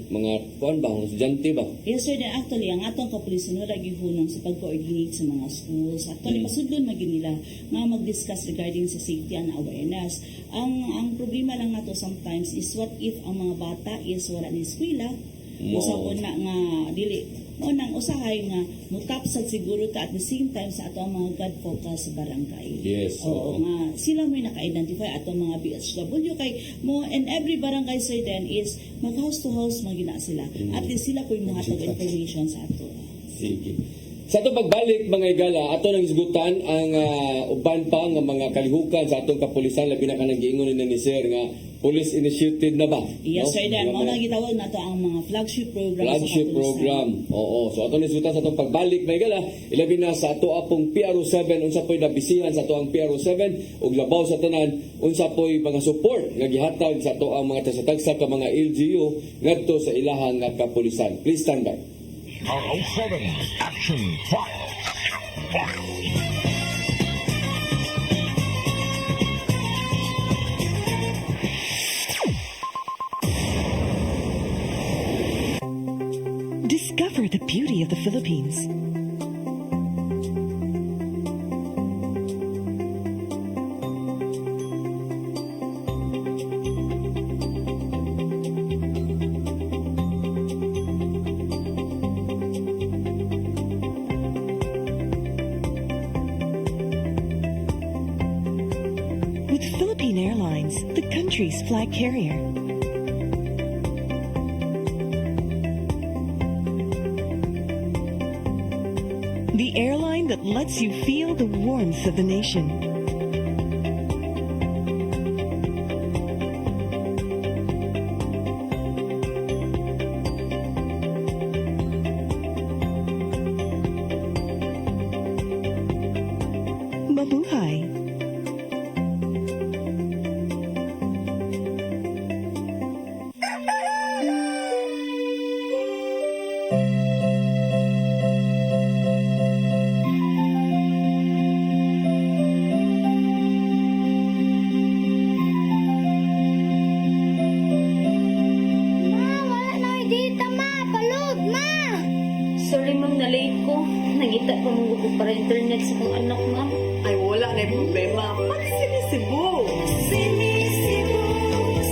Speaker 4: mga kuan ba, mga estudyante ba?
Speaker 5: Yes, sir. Then actually, ang atong kapulisan wala gihunong sa pag-coordinate sa mga schools. Actually, pasudlon magin nila nga mag-discuss regarding sa safety and awareness. Ang problema lang nato sometimes is what if ang mga bata is wala ni eskwela, usa ko na nga dili mo nang usahay nga mutapsad siguro ka at the same time sa ato ang mga God focus sa barangay.
Speaker 4: Yes,
Speaker 5: Oo, nga sila may naka-identify ato mga BHW kay mo and every barangay sir then is mag house to house magina sila. At least sila ko'y muhatag information sa ato.
Speaker 4: Sige. Sa atong pagbalik mga igala, ato nang isgutan ang uban pa nga mga kalihukan sa atong kapulisan labi na kanang giingon ni Sir nga police initiated na ba?
Speaker 5: Yes, sir. Then, mo
Speaker 4: Mga
Speaker 5: na gitawag na to ang mga flagship program
Speaker 4: flagship
Speaker 5: sa kapulisan.
Speaker 4: program. Oo. So ato nang isgutan sa atong pagbalik mga igala, ilabi na sa ato apong PRO7 unsa poy nabisihan sa ato ang PRO7 ug labaw sa tanan unsa poy mga support nga gihatag sa ato ang mga tagsa-tagsa ka mga LGU ngadto sa ilahang nga kapulisan. Please stand by.
Speaker 2: PRO7 Action File.
Speaker 8: Discover the beauty of the Philippines. With Philippine Airlines, the country's flag carrier. The airline that lets you feel the warmth of the nation. Mabuhay.
Speaker 9: Wala na dito, ma. Palud, ma.
Speaker 10: Sorry ma'am, na-late ko. Nagita ko mong gusto para internet sa kong anak ma'am.
Speaker 8: Ay, wala na yung problema. Pag-sinisibo.
Speaker 9: Sinisibo,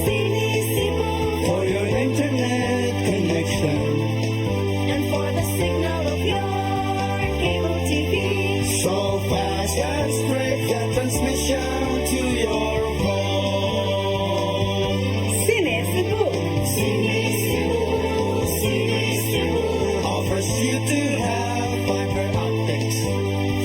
Speaker 9: sinisibo.
Speaker 6: For your internet connection,
Speaker 9: And for the signal of your cable TV.
Speaker 6: so fast and straight the transmission to your phone.
Speaker 8: Sinisibo.
Speaker 9: Sinisibo, sinisibo.
Speaker 6: Offers you to have fiber optics.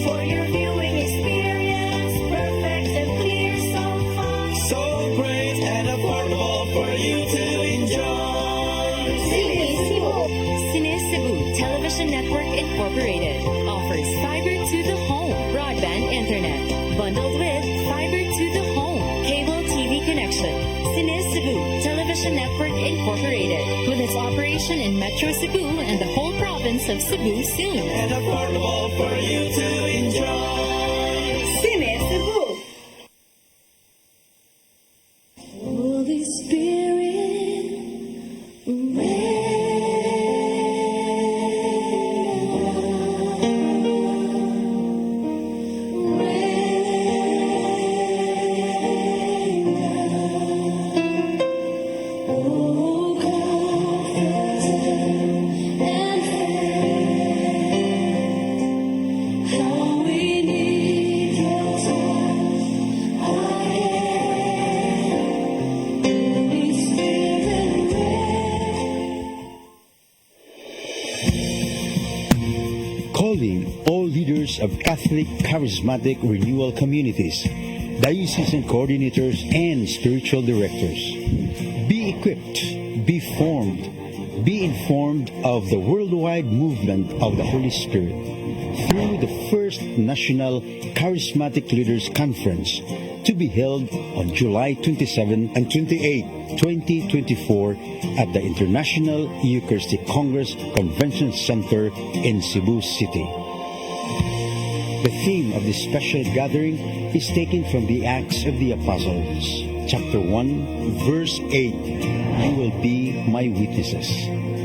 Speaker 9: For your viewing experience, perfect and clear, so fast.
Speaker 6: So great and affordable for you to enjoy.
Speaker 9: Sinisibo.
Speaker 10: Cine Cebu Television Network Incorporated offers fiber to the home broadband internet bundled with fiber to the home cable TV connection. Cine Cebu Television Network Incorporated with its operation in Metro Cebu and the whole province of Cebu soon.
Speaker 6: And affordable for you to enjoy.
Speaker 8: Sinisibo.
Speaker 9: Holy Spirit, oh God, and how we need your touch again. Holy Spirit,
Speaker 11: Calling all leaders of Catholic Charismatic Renewal Communities, diocesan coordinators, and spiritual directors. Be equipped, be formed, be informed of the worldwide movement of the Holy Spirit through the first National Charismatic Leaders Conference to be held on July 27 and 28, 2024 at the International Eucharistic Congress Convention Center in Cebu City. The theme of this special gathering is taken from the Acts of the Apostles, chapter 1, verse 8, you will be my witnesses.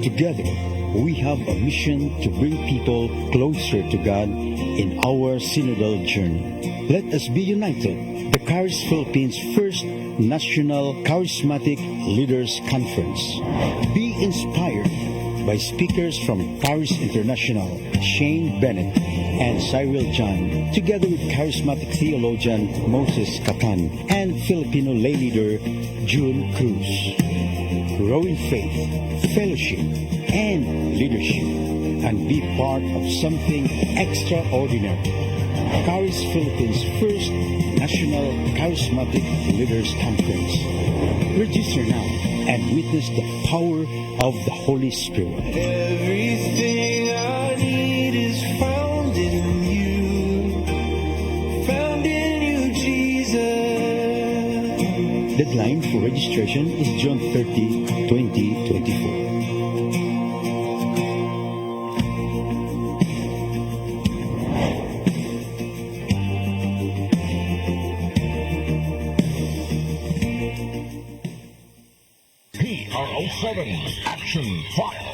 Speaker 11: Together, we have a mission to bring people closer to God in our synodal journey. Let us be united. The Charis Philippines First National Charismatic Leaders Conference. Be inspired by speakers from Charis International, Shane Bennett and Cyril John, together with charismatic theologian Moses Katan and Filipino lay leader June Cruz. Grow in faith, fellowship, and leadership, and be part of something extraordinary. Charis Philippines First National Charismatic Leaders Conference. Register now and witness the power of the Holy Spirit.
Speaker 9: Everything I need is found in you. Found in you, Jesus.
Speaker 11: Deadline for registration is June 30, 2024.
Speaker 2: PRO7 Action Fire.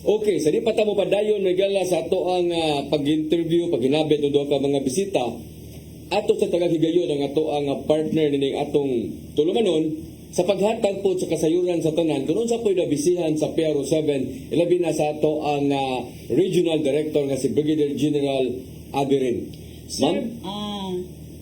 Speaker 4: Okay, sa di pa mo padayon nagala sa ato ang pag-interview, paghinabit o ka mga bisita, ato sa tagahigayon ang ato ang partner nining atong tulumanon sa paghatag po sa kasayuran sa tanan. Kung sa po'y nabisihan sa PRO7, ilabi na sa ato ang Regional Director nga si Brigadier General Abirin.
Speaker 5: Sir,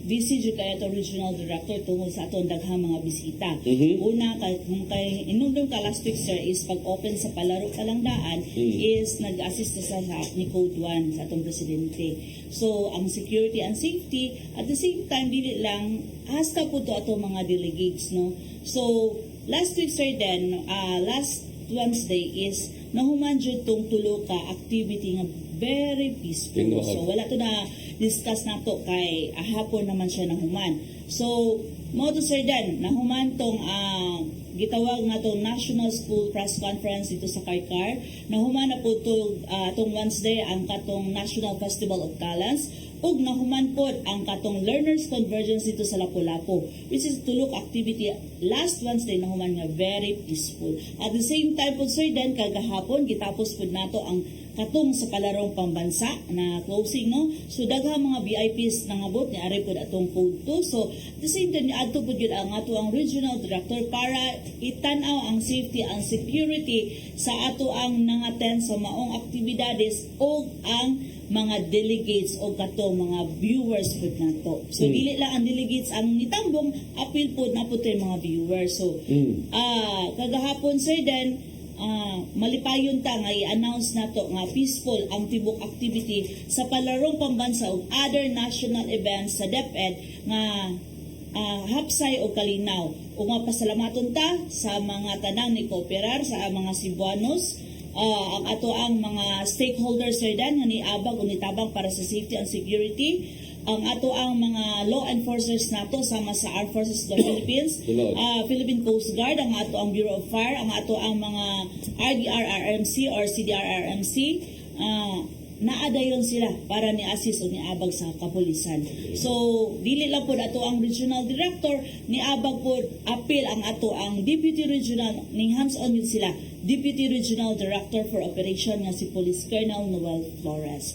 Speaker 5: busy jud kay ato regional director tungod sa atong daghang mga bisita. Una kay inundong ka last week sir is pag-open sa palaro kalandaan is nag-assist sa ni Code 1 sa atong presidente. So ang security and safety at the same time dili lang hasta po to atong mga delegates no. So last week sir then last Wednesday is nahuman jud tong tulo ka activity nga very peaceful. So wala to na discuss nato kay hapon naman siya nahuman. So mo to sir dan nahuman tong gitawag natong National School Press Conference dito sa Karkar. Nahuman na po to tong Wednesday ang katong National Festival of Talents ug nahuman po ang katong Learners Convergence dito sa Lapu-Lapu, which is tulok activity last Wednesday nahuman nga very peaceful. At the same time po sir dan kagahapon gitapos po nato ang katong sa palarong pambansa na closing no. So daghang mga VIPs nangabot ni ari pod atong code 2. So at the same time adto pod gyud ang ato ang regional director para itan-aw ang safety and security sa ato ang nangaten sa maong aktibidades o ang mga delegates o katong mga viewers pod nato. So dili lang ang delegates ang nitambong apil pod na pod mga viewers. So kagahapon sir then malipayon ta nga i-announce nato nga peaceful ang tibok activity sa palarong pambansa ug other national events sa DepEd nga hapsay o kalinaw. Ug mapasalamaton ta sa mga tanang ni kooperar sa mga Cebuanos, ang ato ang mga stakeholders sir dan nga niabag o nitabang para sa safety and security, ang ato ang mga law enforcers nato sama sa Armed Forces of the Philippines, Philippine Coast Guard, ang ato ang Bureau of Fire, ang ato ang mga RDRRMC or CDRRMC, naadayon sila para ni-assist o ni-abag sa kapulisan. So, dili lang po ato ang regional director, ni-abag po appeal ang ato ang Deputy Regional, ni hands-on yun sila, Deputy Regional Director for Operation nga si Police Colonel Noel Flores.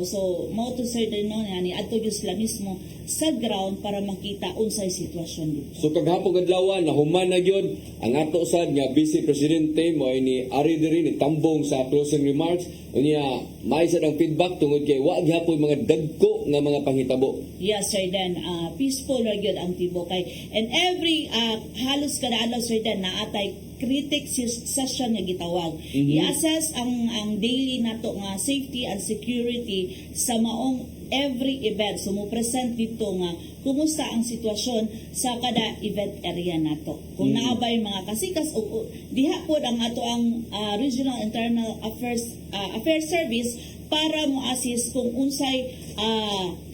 Speaker 5: So, mo to sir din no, ni ato yun sila mismo sa ground para makita unsay sitwasyon dito.
Speaker 4: So kaghapon adlaw nahuman na gyud ang ato sad nga Vice Presidente mo ni ari diri ni tambong sa closing remarks unya may sad ang feedback tungod kay wa gyapon mga dagko nga mga panghitabo.
Speaker 5: Yes sir then peaceful ra gyud ang tibo kay and every halos kada adlaw sir then naatay critic session nga gitawag. I-assess ang daily nato nga safety and security sa maong every event. So mo present dito nga kumusta ang sitwasyon sa kada event area nato. Kung naabay mga kasikas o diha pod ang ato ang Regional Internal Affairs Service para mo assist kung unsay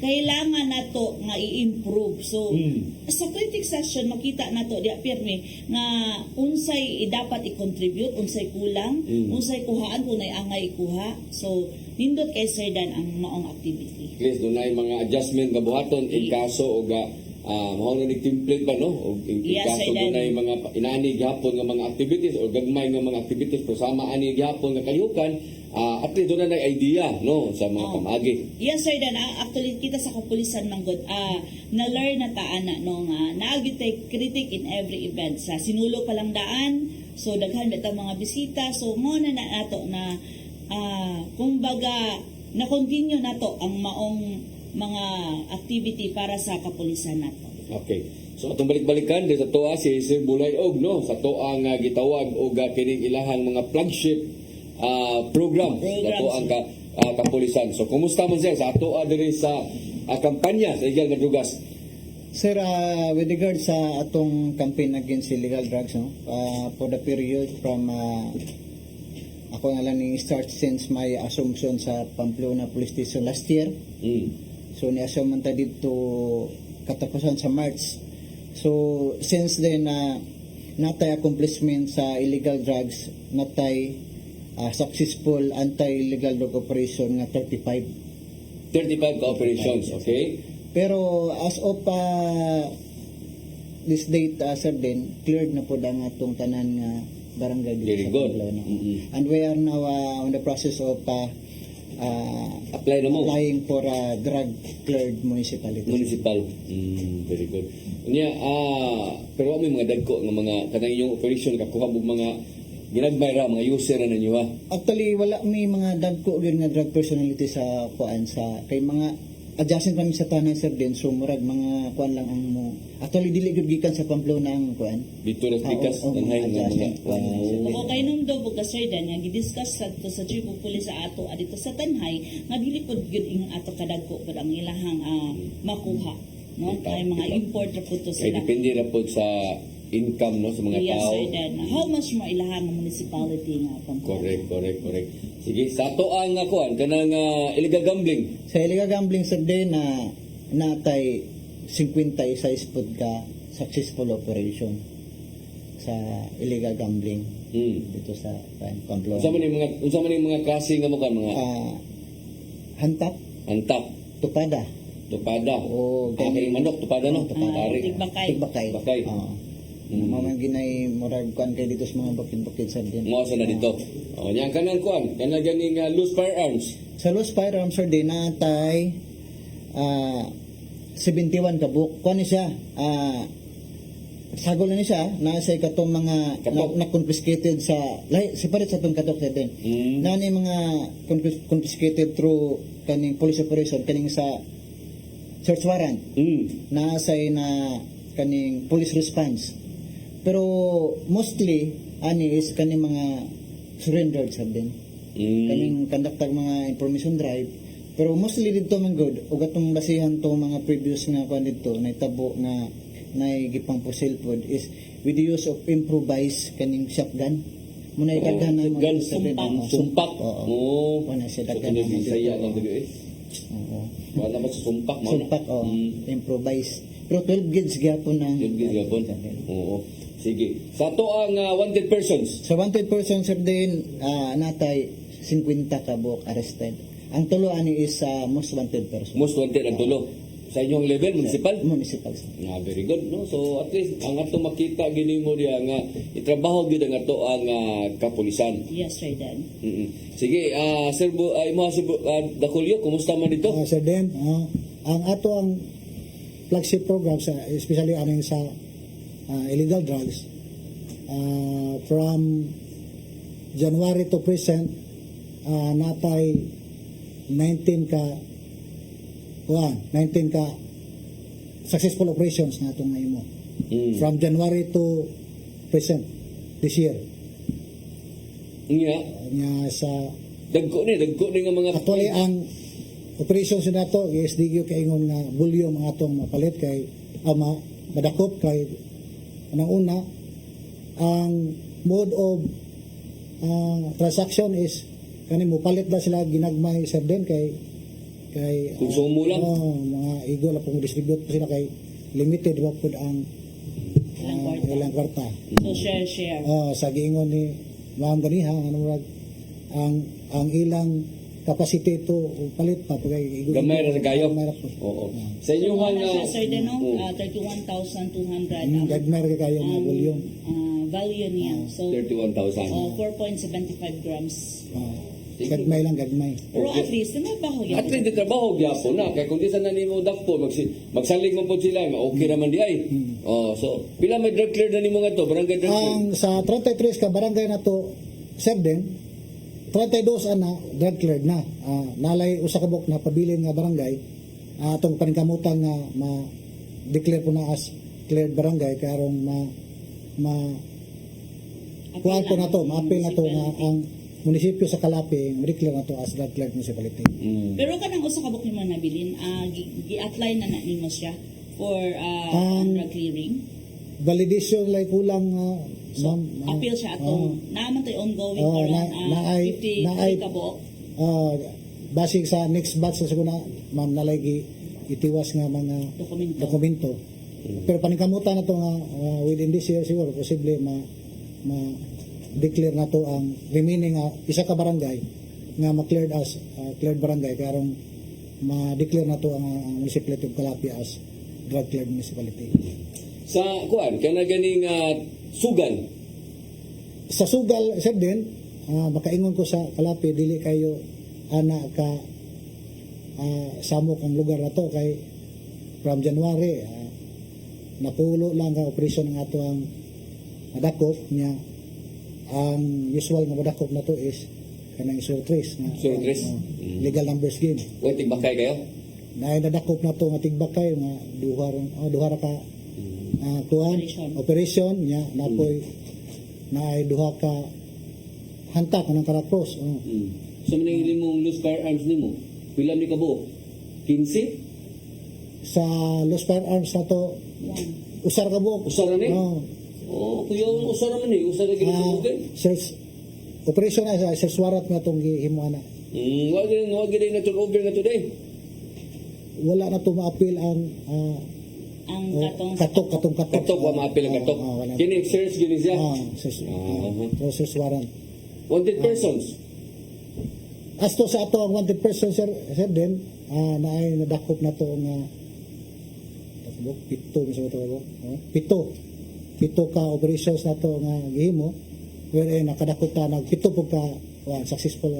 Speaker 5: kailangan nato nga i-improve. So sa critic session makita nato di pirmi nga unsay dapat i-contribute, unsay kulang, unsay kuhaan kung naangay ikuha. So nindot kay Sir Dan ang maong activity.
Speaker 4: Please, doon na mga adjustment nga buhaton in kaso o mahal na template ba, no? O in
Speaker 5: Yes,
Speaker 4: kaso
Speaker 5: sir,
Speaker 4: doon na
Speaker 5: Danny.
Speaker 4: mga inaani gihapon nga mga activities o gagmay nga mga activities pero sama ani gihapon nga kayukan, at least doon na idea, no? Sa mga pamagi.
Speaker 5: Yes, Sir Dan. Actually, kita sa kapulisan manggod, na-learn na taan na, no, nga, naagit tay critic in every event. Sa sinulo pa lang daan, so daghan bita mga bisita, so mo na nato na, kumbaga, na-continue nato ang maong mga activity para sa kapulisan nato.
Speaker 4: Okay. So atong balik-balikan sa toa si Sir Bulay Og, no? Sa toa nga gitawag og kining ilahang mga flagship program ato ang kapulisan. So kumusta man siya sa ato diri sa kampanya sa Igal nga Drugas?
Speaker 7: Sir, with regard sa atong campaign against illegal drugs, no, for the period from ako na lang ni start since my assumption sa Pamplona Police Station last year. So ni-assume man ta dito katapusan sa March. So since then natay accomplishment sa illegal drugs, natay successful anti-illegal drug operation nga 35
Speaker 4: ka operations, okay?
Speaker 7: Pero as of this date, Sir Ben, cleared na po ang atong tanan nga barangay dito
Speaker 4: Very
Speaker 7: sa
Speaker 4: good.
Speaker 7: Pamplona. And we are now on the process of
Speaker 4: Apply na mo.
Speaker 7: applying for a drug-cleared municipality.
Speaker 4: Municipal. Very good. Unya, pero may mga dagko nga mga kanang inyong operation kakuha mo mga ginagmay ra mga user na ninyo, ha?
Speaker 7: Actually, wala may mga dagko gyud nga drug personality sa kuan sa kay mga adjacent kami sa tanay, Sir Den, so murag mga kuan lang ang mo. Actually dili gyud gikan sa Pamplona ang kuan.
Speaker 4: Dito na pikas
Speaker 7: Oo,
Speaker 4: ng mga
Speaker 7: adjacent kuan.
Speaker 5: O kay nung do buga Sir Dan nga gidiscuss sa chief of police sa ato adito sa Tanhay nga dili pod gyud ing ato kadagko pod ang ilahang makuha, no? Kay mga import ra pud to
Speaker 4: Kaya
Speaker 5: sila.
Speaker 4: depende ra po sa income, no, sa mga
Speaker 5: Yes,
Speaker 4: tao.
Speaker 5: Sir Dan. How much mo ilahang ang municipality nga Pampanga?
Speaker 4: Correct. Sige, sa to ang kuan kanang illegal gambling.
Speaker 7: Sa illegal gambling, Sir Den, na natay 56 pod ka successful operation sa illegal gambling dito sa Pamplona.
Speaker 4: Unsa man yung mga klase nga mo kan mga
Speaker 7: Hantak,
Speaker 4: antak,
Speaker 7: tupada,
Speaker 4: o kay manok, tupada, no? Ari.
Speaker 5: Tigbakay.
Speaker 7: bakay. Mamang ginay murag kuan kay dito sa mga bakid-bakid, Sir Den.
Speaker 4: Mo sa na dito. O nya kanang kuan, kanang ganing loose firearms.
Speaker 7: Sa Los Firearms, Sir Den, natay 71 ka book. Kuan ni siya, sagol na ni siya, nasa katong mga na-confiscated sa, separate sa itong katok, Sir Den. Na ni mga confiscated through kaning police operation, kaning sa search warrant. Nasa na kaning police response. Pero mostly, ani is kaning mga surrendered, Sir Den. Kaning conductag mga information drive. Pero mostly dito man good, ug atong basihan to mga previous nga kuan dito, naitabo nga naigipang pusil pod is with the use of improvised kaning shotgun. Muna idaghan na
Speaker 4: gun sumpak.
Speaker 7: Oo. Wala siya daghan na
Speaker 4: Saya lang dito eh.
Speaker 7: Oo.
Speaker 4: Wala ba sa sumpak mo?
Speaker 7: Sumpak, improvised. Pero 12 gauge gyapon ang
Speaker 4: 12 gauge gyapon. Oo. Sige. Sa to ang wanted persons.
Speaker 7: Sa wanted persons, Sir Den, natay 50 ka buok arrested. Ang tulo ani is most wanted person.
Speaker 4: Most wanted ang tulo. Sa inyong level, municipal?
Speaker 7: Municipal.
Speaker 4: Very good, no? So, at least, ang ato makita, gini mo diya nga, itrabaho gid ang ato ang kapulisan.
Speaker 5: Yes, Sir Dan.
Speaker 4: Sige, Sir Dakulyo, kumusta man dito?
Speaker 6: Sir Den, ang ato ang flagship program, especially aning sa illegal drugs, from January to present, natay 19 ka successful operations na itong ngayon mo. From January to present this year. Nga sa
Speaker 4: dagko ni nga mga
Speaker 6: actually ang operations na ito SDQ kay ingon nga volume ang atong mapalit kay madakop kay anang una ang mode of transaction is kani mo palit ba sila ginagmay sir din kay
Speaker 4: Konsumo lang.
Speaker 6: mga igo la pong distribute po sila kay limited ba pud ang ilang kwarta.
Speaker 5: So share.
Speaker 6: Sa giingon ni Ma'am Ganiha ano murag ang ilang capacity to palit pa kay igo.
Speaker 4: Gamay ra kayo.
Speaker 6: Gamay ra po.
Speaker 4: Oo. Sa inyo
Speaker 5: Ano
Speaker 4: nga
Speaker 5: siya, sir, din, no? 31,200 ang
Speaker 6: Gagmay ra kayo nga volume.
Speaker 5: value niya. So,
Speaker 4: 31,000.
Speaker 5: 4.75 grams.
Speaker 6: Gagmay lang, gagmay.
Speaker 5: Pero at least, nabaho yun.
Speaker 4: At least di trabaho gyapon na kay kun di sa nanimo dakpo magsalig mo po sila okay raman di ay. So pila may drug clear na nimo nga to barangay drug clear.
Speaker 6: Ang sa 33 ka barangay na to, sir din, 32 ana drug cleared na. Nalay usa ka buk na pabilin nga barangay atong paningkamutan nga ma-declare po na as cleared barangay karong kuan po na to, ma-appeal na to nga ang munisipyo sa Kalapi ma-declare na to as drug cleared municipality.
Speaker 5: Pero kanang usa ka buk nimo nabilin, gi-apply na nimo siya for drug clearing.
Speaker 6: Validation like kulang
Speaker 5: So,
Speaker 6: ma'am,
Speaker 5: appeal siya atong naman tay ongoing around 50 ka buk.
Speaker 6: Basic sa next batch sa siguna ma'am nalay itiwas nga mga dokumento. Pero paningkamutan na to nga within this year siguro posible declare na to ang remaining isa ka barangay nga ma-cleared as cleared barangay karong ma-declare na to ang municipality of Calapia as drug cleared municipality.
Speaker 4: Sa kuan kana ganing sugal.
Speaker 6: Sa sugal sir din makaingon ko sa Kalapi dili kayo ana ka samok ang lugar na to kay from January napulo lang ka operasyon ng ato ang madakop niya. Ang usual nga madakop na to is kanang surtrace nga legal numbers game.
Speaker 4: Wa tigbakay kayo?
Speaker 6: Nadakop na to nga tigbakay nga duha ra ka kuan operation niya napoy naay duha ka hanta kanang karapos.
Speaker 4: So maningili mong loose firearms nimo. Pila ni kabuok? 15?
Speaker 6: Sa loose firearms na to usar ka buok.
Speaker 4: Usar na ni? Kuya usar man ni, usar na gid
Speaker 6: search operation na sa search warrant nga tong gihimuan na.
Speaker 4: Wa gid na turnover na today.
Speaker 6: Wala na to ma-appeal ang katok
Speaker 4: wa ma-appeal ang katok. Kini search gini siya.
Speaker 6: Search warrant.
Speaker 4: Wanted persons.
Speaker 6: As to sa ato ang wanted person sir din naay nadakop na to nga pito ka operations na to nga gihimo wherein nakadakop ta nag pito po ka successful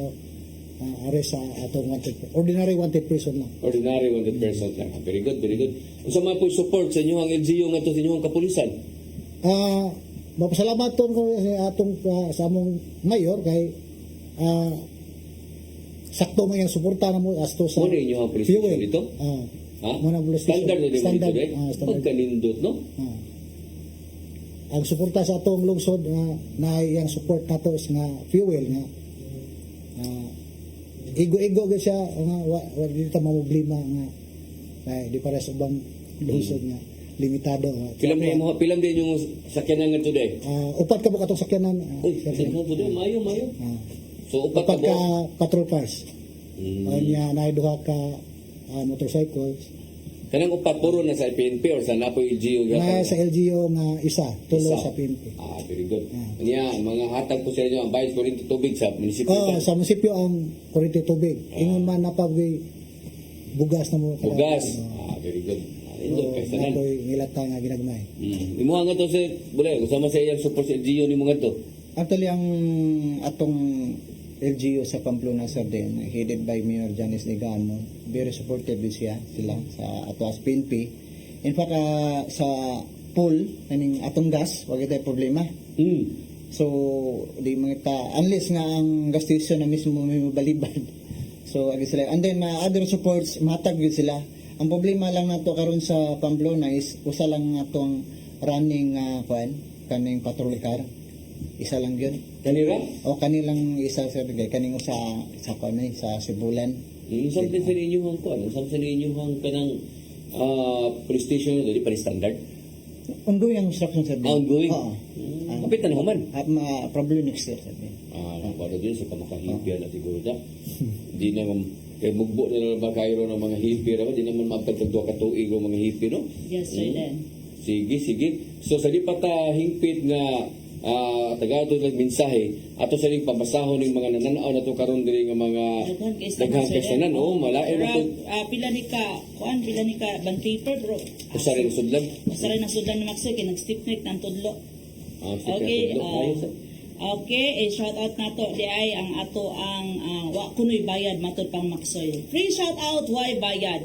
Speaker 6: arrest sa atong ordinary wanted person lang.
Speaker 4: Ordinary wanted person lang. Very good, very good. Unsa man po support sa inyo ang LGU nga to sa inyong kapulisan?
Speaker 6: Mapasalamaton ko sa atong sa among mayor kay sakto mo yung suporta na mo as to sa
Speaker 4: muna inyo ang police station dito?
Speaker 6: Muna police station.
Speaker 4: Standard na din mo dito pagkanindot, no?
Speaker 6: Ang suporta sa atong lungsod na yung support nato is nga fuel nga igo-igo ga siya nga wa dito mamoblema nga di para sa ubang lungsod nga limitado.
Speaker 4: Pilam din yung sakyanan nga today?
Speaker 6: Upat ka ba katong sakyanan?
Speaker 4: Mayo. So upat
Speaker 6: ka patrol cars. Nya na duha ka motorcycles.
Speaker 4: Kanang upat puro na sa PNP or sa Napoy LGU?
Speaker 6: Na sa LGU nga tulo sa PNP.
Speaker 4: Very good. Mga hatag po sa inyo ang bayad kuryente tubig sa munisipyo?
Speaker 6: Sa munisipyo ang kuryente tubig. Ingon man napagay bugas na mo.
Speaker 4: Bugas? Very good.
Speaker 6: Napoy nilata nga ginagmay.
Speaker 4: Imo nga to si Bulay, usama sa iyang support sa LGU ni mga to?
Speaker 7: Actually, ang atong LGU sa Pamplona sir din, headed by Mayor Janice Negamo, very supportive din sila sa ato as PNP. In fact, sa pool, atong gas, wag tayo problema. So, di mga unless nga ang gas station na mismo may mabalibad. So, agi sila. And then, other supports, matag din sila. Ang problema lang nato karon sa Pamplona is, usa lang atong running kaning patrol car. Isa lang yun.
Speaker 4: Kanira?
Speaker 7: O kanilang isa sir kaning sa Sibulan.
Speaker 4: Something sa ninyo hang kuan, something sa ninyo hang kanang police station dili pa standard.
Speaker 7: Ongoing ang instruction sir.
Speaker 4: Ongoing?
Speaker 7: Oo.
Speaker 4: Kapit na naman.
Speaker 7: Probably next year sir.
Speaker 4: Para din sa kamakahipya na siguro da. Di naman, kay mugbo na naman makayro ng mga hipi raw, di naman mapagtagdo ka tuig ng mga hipi, no?
Speaker 5: Yes, sir, then.
Speaker 4: Sige. So sa di pa ta hingpit nga tagato ng mensahe ato sa ring pabasahon ng mga nananaw na to karon diri nga mga daghang kasanan malain na to
Speaker 5: Pila ni ka band paper, bro.
Speaker 4: usa rin sudlan
Speaker 5: Usaray na sudan na Maxwell, kay nag-stipnik ng tudlo.
Speaker 4: okay
Speaker 5: Okay, shout out nato di ay ang ato ang wa kunoy bayad matud pang Maxwell. Free shout out why bayad.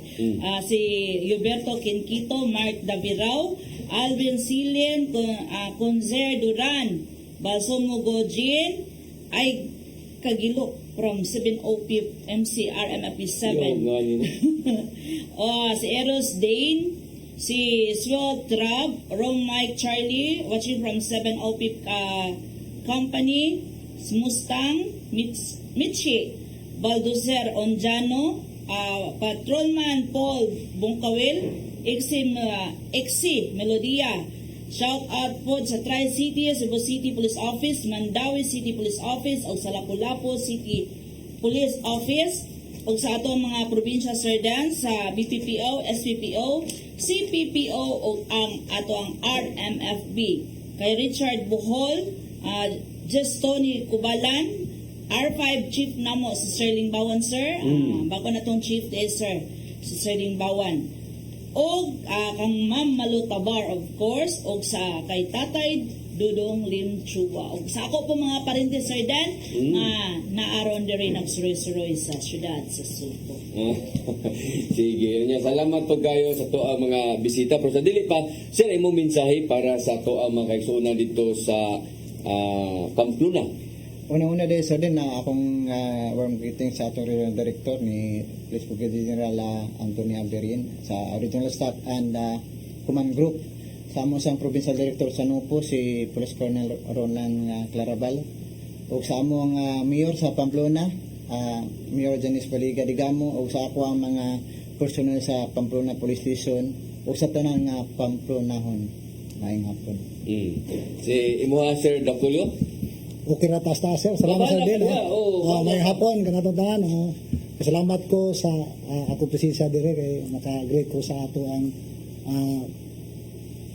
Speaker 5: Si Huberto Quinquito, Mark Davirao, Alvin Silin, Conzer Duran, Balsomo Gojin, ay Kagilo from 7OP MCR MFP 7. Si Eros Dane, si Swell Trab, Rome Mike Charlie, watching from 7OP Company, Mustang, Mitchi, Baldoser Onjano, Patrolman Paul Bungkawil, Exi Melodia. Shout out po sa Tri-City, Cebu City Police Office, Mandawi City Police Office, o sa Lapu-Lapu City Police Office, o sa atong mga probinsya Sardan, sa BPPO, SPPO, CPPO, o ang ato ang RMFB. Kay Richard Bohol, Just Tony Kubalan, R5 Chief namo si Sterling Bawan, sir. Bago na tong chief day, sir, si Sterling Bawan. O kang Ma'am Malu Tabar, of course, o sa kay Tatay Dudong Lim Chua. O sa ako po mga parente, sir, Dan, naaron diri nagsuroy-suroy sa syudad sa Subo.
Speaker 4: Sige, salamat po kayo sa to ang mga bisita. Pero sa dili pa, sir, imo mensahe para sa to ang mga kaigsuonan dito sa Pamplona.
Speaker 7: Una-una din sa din na akong warm greeting sa atong regional director ni Police Brigadier General Anthony Alberin, sa original staff and command group. Sa among sang provincial director sa Nupo, si Police Colonel Ronan Clarabal. O sa among mayor sa Pamplona, Mayor Janice Baliga Digamo, o sa ako ang mga personnel sa Pamplona Police Station, o sa tanan nga Pamplonahon. Maayong hapon.
Speaker 4: Si imuha, Sir Dakulyo.
Speaker 6: Okay ra taas sir. Salamat sa din. May hapon kanatong tanan. Salamat ko sa ako presensya dire kay maka-greet ko sa ato ang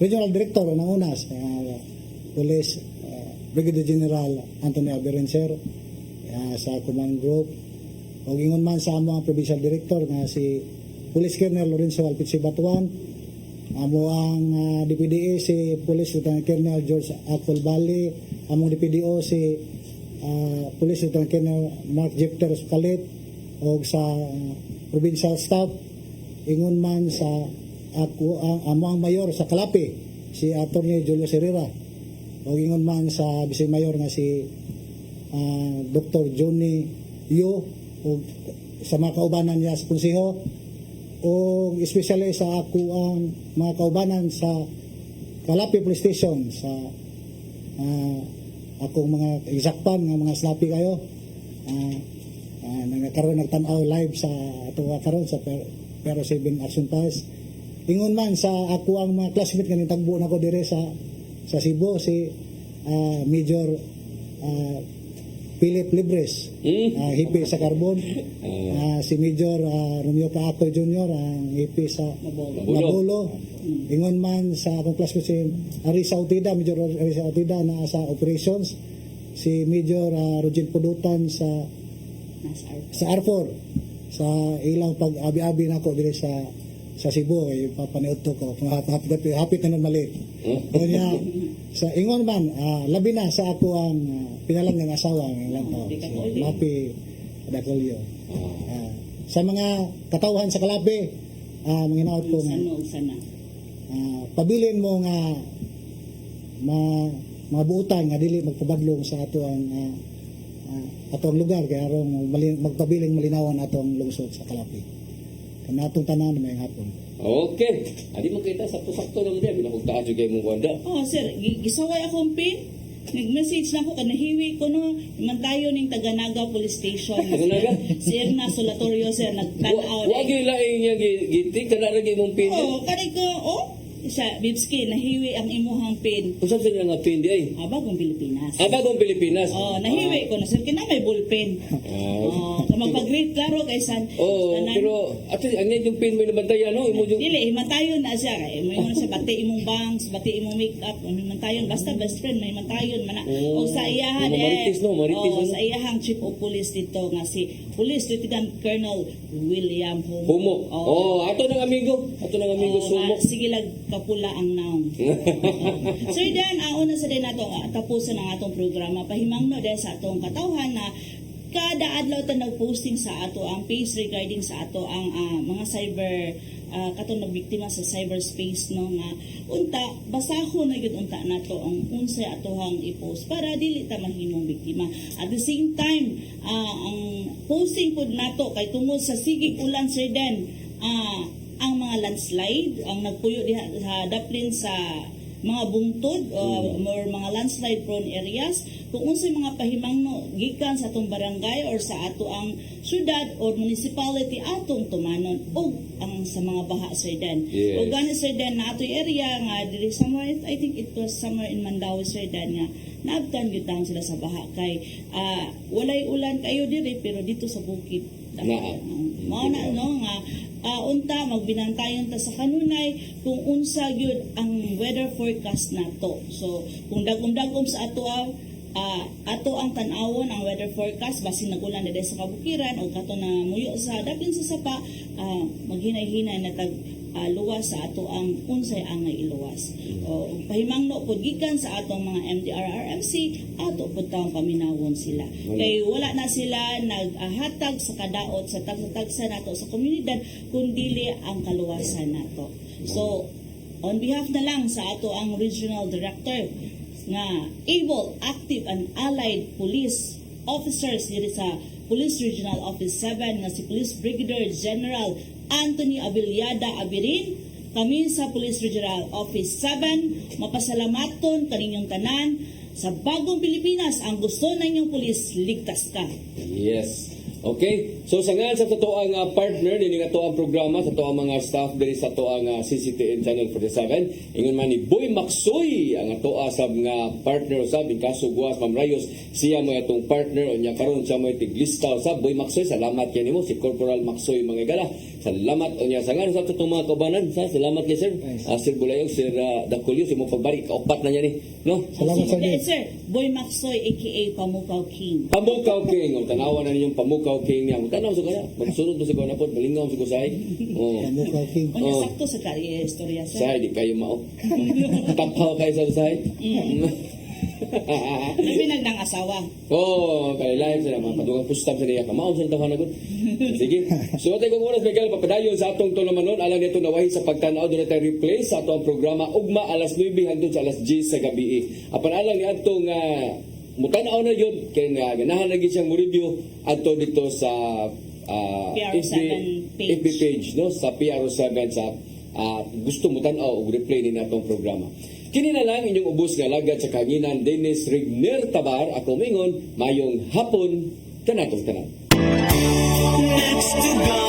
Speaker 6: regional director ng UNAS, Police Brigadier General Anthony Alberin, sir, sa command group. O gingon man sa among provincial director nga si Police Colonel Lorenzo Alpici Batuan, amo ang DPDE si Police Lieutenant Colonel George Apple Bali, among DPDO si Police Lieutenant Colonel Mark Jepter Sukalit, o sa provincial staff ingon man sa ako ang mayor sa Kalapi si Attorney Julio Herrera, o ingon man sa Vice Mayor nga si Dr. Johnny Yu, o sa mga kaubanan niya sa konseho, o especially sa ako ang mga kaubanan sa Kalapi Police Station, sa akong mga exacpan nga mga slapi kayo, nagtanaw live sa ato karon sa Pero 7 Action Pass. Ingon man sa ako ang mga classmate nga nitagbo na ko dire sa Cebu, si Major Philip Libres, hippie sa Carbon, si Major Romeo Paaco Jr., ang hippie sa Mabulo. Ingon man sa akong classmate si Arisa Utida, Major Arisa Utida na sa operations, si Major Rogel Pudutan sa R4, sa ilang pag-abi-abi na ko dire sa Cebu, ay papaniod to ko kung hapit na maliit. Kanya sa ingon man labi na sa ako ang pinalang ng asawa ng ilang tao, si Mapi Dacolio. Sa mga katawhan sa Kalapi, manginaot ko nga pabilin mo nga mabuutan nga dili magpabadlong sa ato ang atong lugar, kaya aron magpabiling malinawan atong lungsod sa Kalapi. Kanatong tanan may hapon.
Speaker 4: Okay. Adi mo kita sakto-sakto lang din. Pinakugtaan yung kayo mong wanda.
Speaker 5: Sir, gisaway akong pin. Nag-message na ako, kanahiwi ko no, iman tayo ning Taganaga Police Station.
Speaker 4: Taganaga?
Speaker 5: Si Erna Solatorio, sir, nagtanaw.
Speaker 4: Wag yung laing niya giting, kanaragay mong pin.
Speaker 5: Kanay ko, Siya, Bibski, nahiwi ang imuhang pin.
Speaker 4: Kung saan sila nga pin di ay?
Speaker 5: Bagong Pilipinas.
Speaker 4: Bagong Pilipinas.
Speaker 5: Oh, nahiwi ko na sir kina may ballpen. Oh, magpag-grade klaro kay san.
Speaker 4: Pero ato ang yung pin mo nabantayan no, imo yung
Speaker 5: Dili, himantayon na siya. Mo ingon sa bati imong bangs, bati imong makeup, himantayon basta best friend may himantayon man na. O sa iyahan
Speaker 4: Marites, no? Marites, no?
Speaker 5: sa iyahang chief of police dito nga si Police Lieutenant Colonel William
Speaker 4: Humok. Ato ng amigo. Sumok.
Speaker 5: Sige lang kapula ang naong. So then, una sa din nato tapusan ang atong programa. Pahimangno dahil sa atong katawhan na kada adlaw ta nag-posting sa ato ang page regarding sa ato ang mga cyber katong nagbiktima sa cyberspace no nga unta basahon na gyud unta nato ang unsay atohang i-post para dili ta mahimong biktima. At the same time ang posting pud nato kay tungod sa sigig ulan sir den ang mga landslide ang nagpuyo diha sa daplin sa mga bungtod or mga landslide prone areas kung unsay mga pahimangno gikan sa atong barangay or sa ato ang syudad or municipality atong tumanon og ang sa mga baha sir den.
Speaker 4: Yes.
Speaker 5: O gani sir den na ato area nga diri somewhere I think it was somewhere in Mandawi sir den nga naabtan gyud taon sila sa baha kay walay ulan kayo diri pero dito sa bukid mao na no nga unta magbinantayon ta sa kanunay kung unsa gyud ang weather forecast nato. So kung dagom-dagom sa ato ato ang tan-awon ang weather forecast basin nagulan na sa kabukiran o kato na muyo sa dapin sa sapa maghinay-hinay na tag luwas sa ato ang unsay angay iluwas. O pahimangno pud gikan sa atong mga MDRRMC ato pud taong paminawon sila. Kay wala na sila naghatag sa kadaot sa tagsa nato sa komunidad kundili ang kaluwasan nato. So on behalf na lang sa ato ang regional director nga able, active and allied police officers diri sa Police Regional Office 7 nga si Police Brigadier General Anthony Abiliada Abirin, kami sa Police Regional Office 7 mapasalamaton kaninyong tanan sa bagong Pilipinas. Ang gusto na inyong pulis, ligtas ka.
Speaker 4: Yes. Okay. So sa nga sa totoang partner din nga totoang programa sa totoang mga staff diri sa totoang CCTN Channel 47 ingon man ni Boy Maksoy ang toa sab nga partner usab in kaso Guas Ma'am Rayos siya mo itong partner unya karon siya mo tiglista usab Boy Maksoy salamat kay nimo si Corporal Maksoy mga gala salamat unya sa nga sa totoong mga kabanan salamat kay sir Sir Bulayog Sir Dakulio si mo pagbalik kaupat na niya ni no
Speaker 6: Salamat
Speaker 5: Sir Boy Maksoy aka Pamukaw King.
Speaker 4: Pamukaw King o tanawan na ninyong Pamukaw King niya tanaw sa kanya magsunod mo sa kanya po balingaw sa kusay
Speaker 6: Pamukaw King.
Speaker 5: Unya sakto sa kaya istorya sir.
Speaker 4: Say, di kayo mao. Tapaw kayo sa say.
Speaker 5: Nabinag ng asawa.
Speaker 4: Kay live sila mga padugang pustab sa niya. Kamao sa tawa na gud. Sige. So atay kung oras Miguel papadayon sa atong tulumanon alang nito nawahi sa pagtan-aw dunay tay replay sa atong programa ugma alas 9 hangtod sa alas 10 sa gabi. Apan alang ni atong mutan-aw na yun kay ganahan lagi siyang mo-review adto dito sa
Speaker 5: PRO7
Speaker 4: FB page no sa PRO7 sa gusto mo tan-aw og replay ni natong programa. Kini na lang inyong ubos nga lagad sa kanginan Dennis Rigner Tabar ako mingon mayong hapon kanatong tanan.
Speaker 9: Next to God.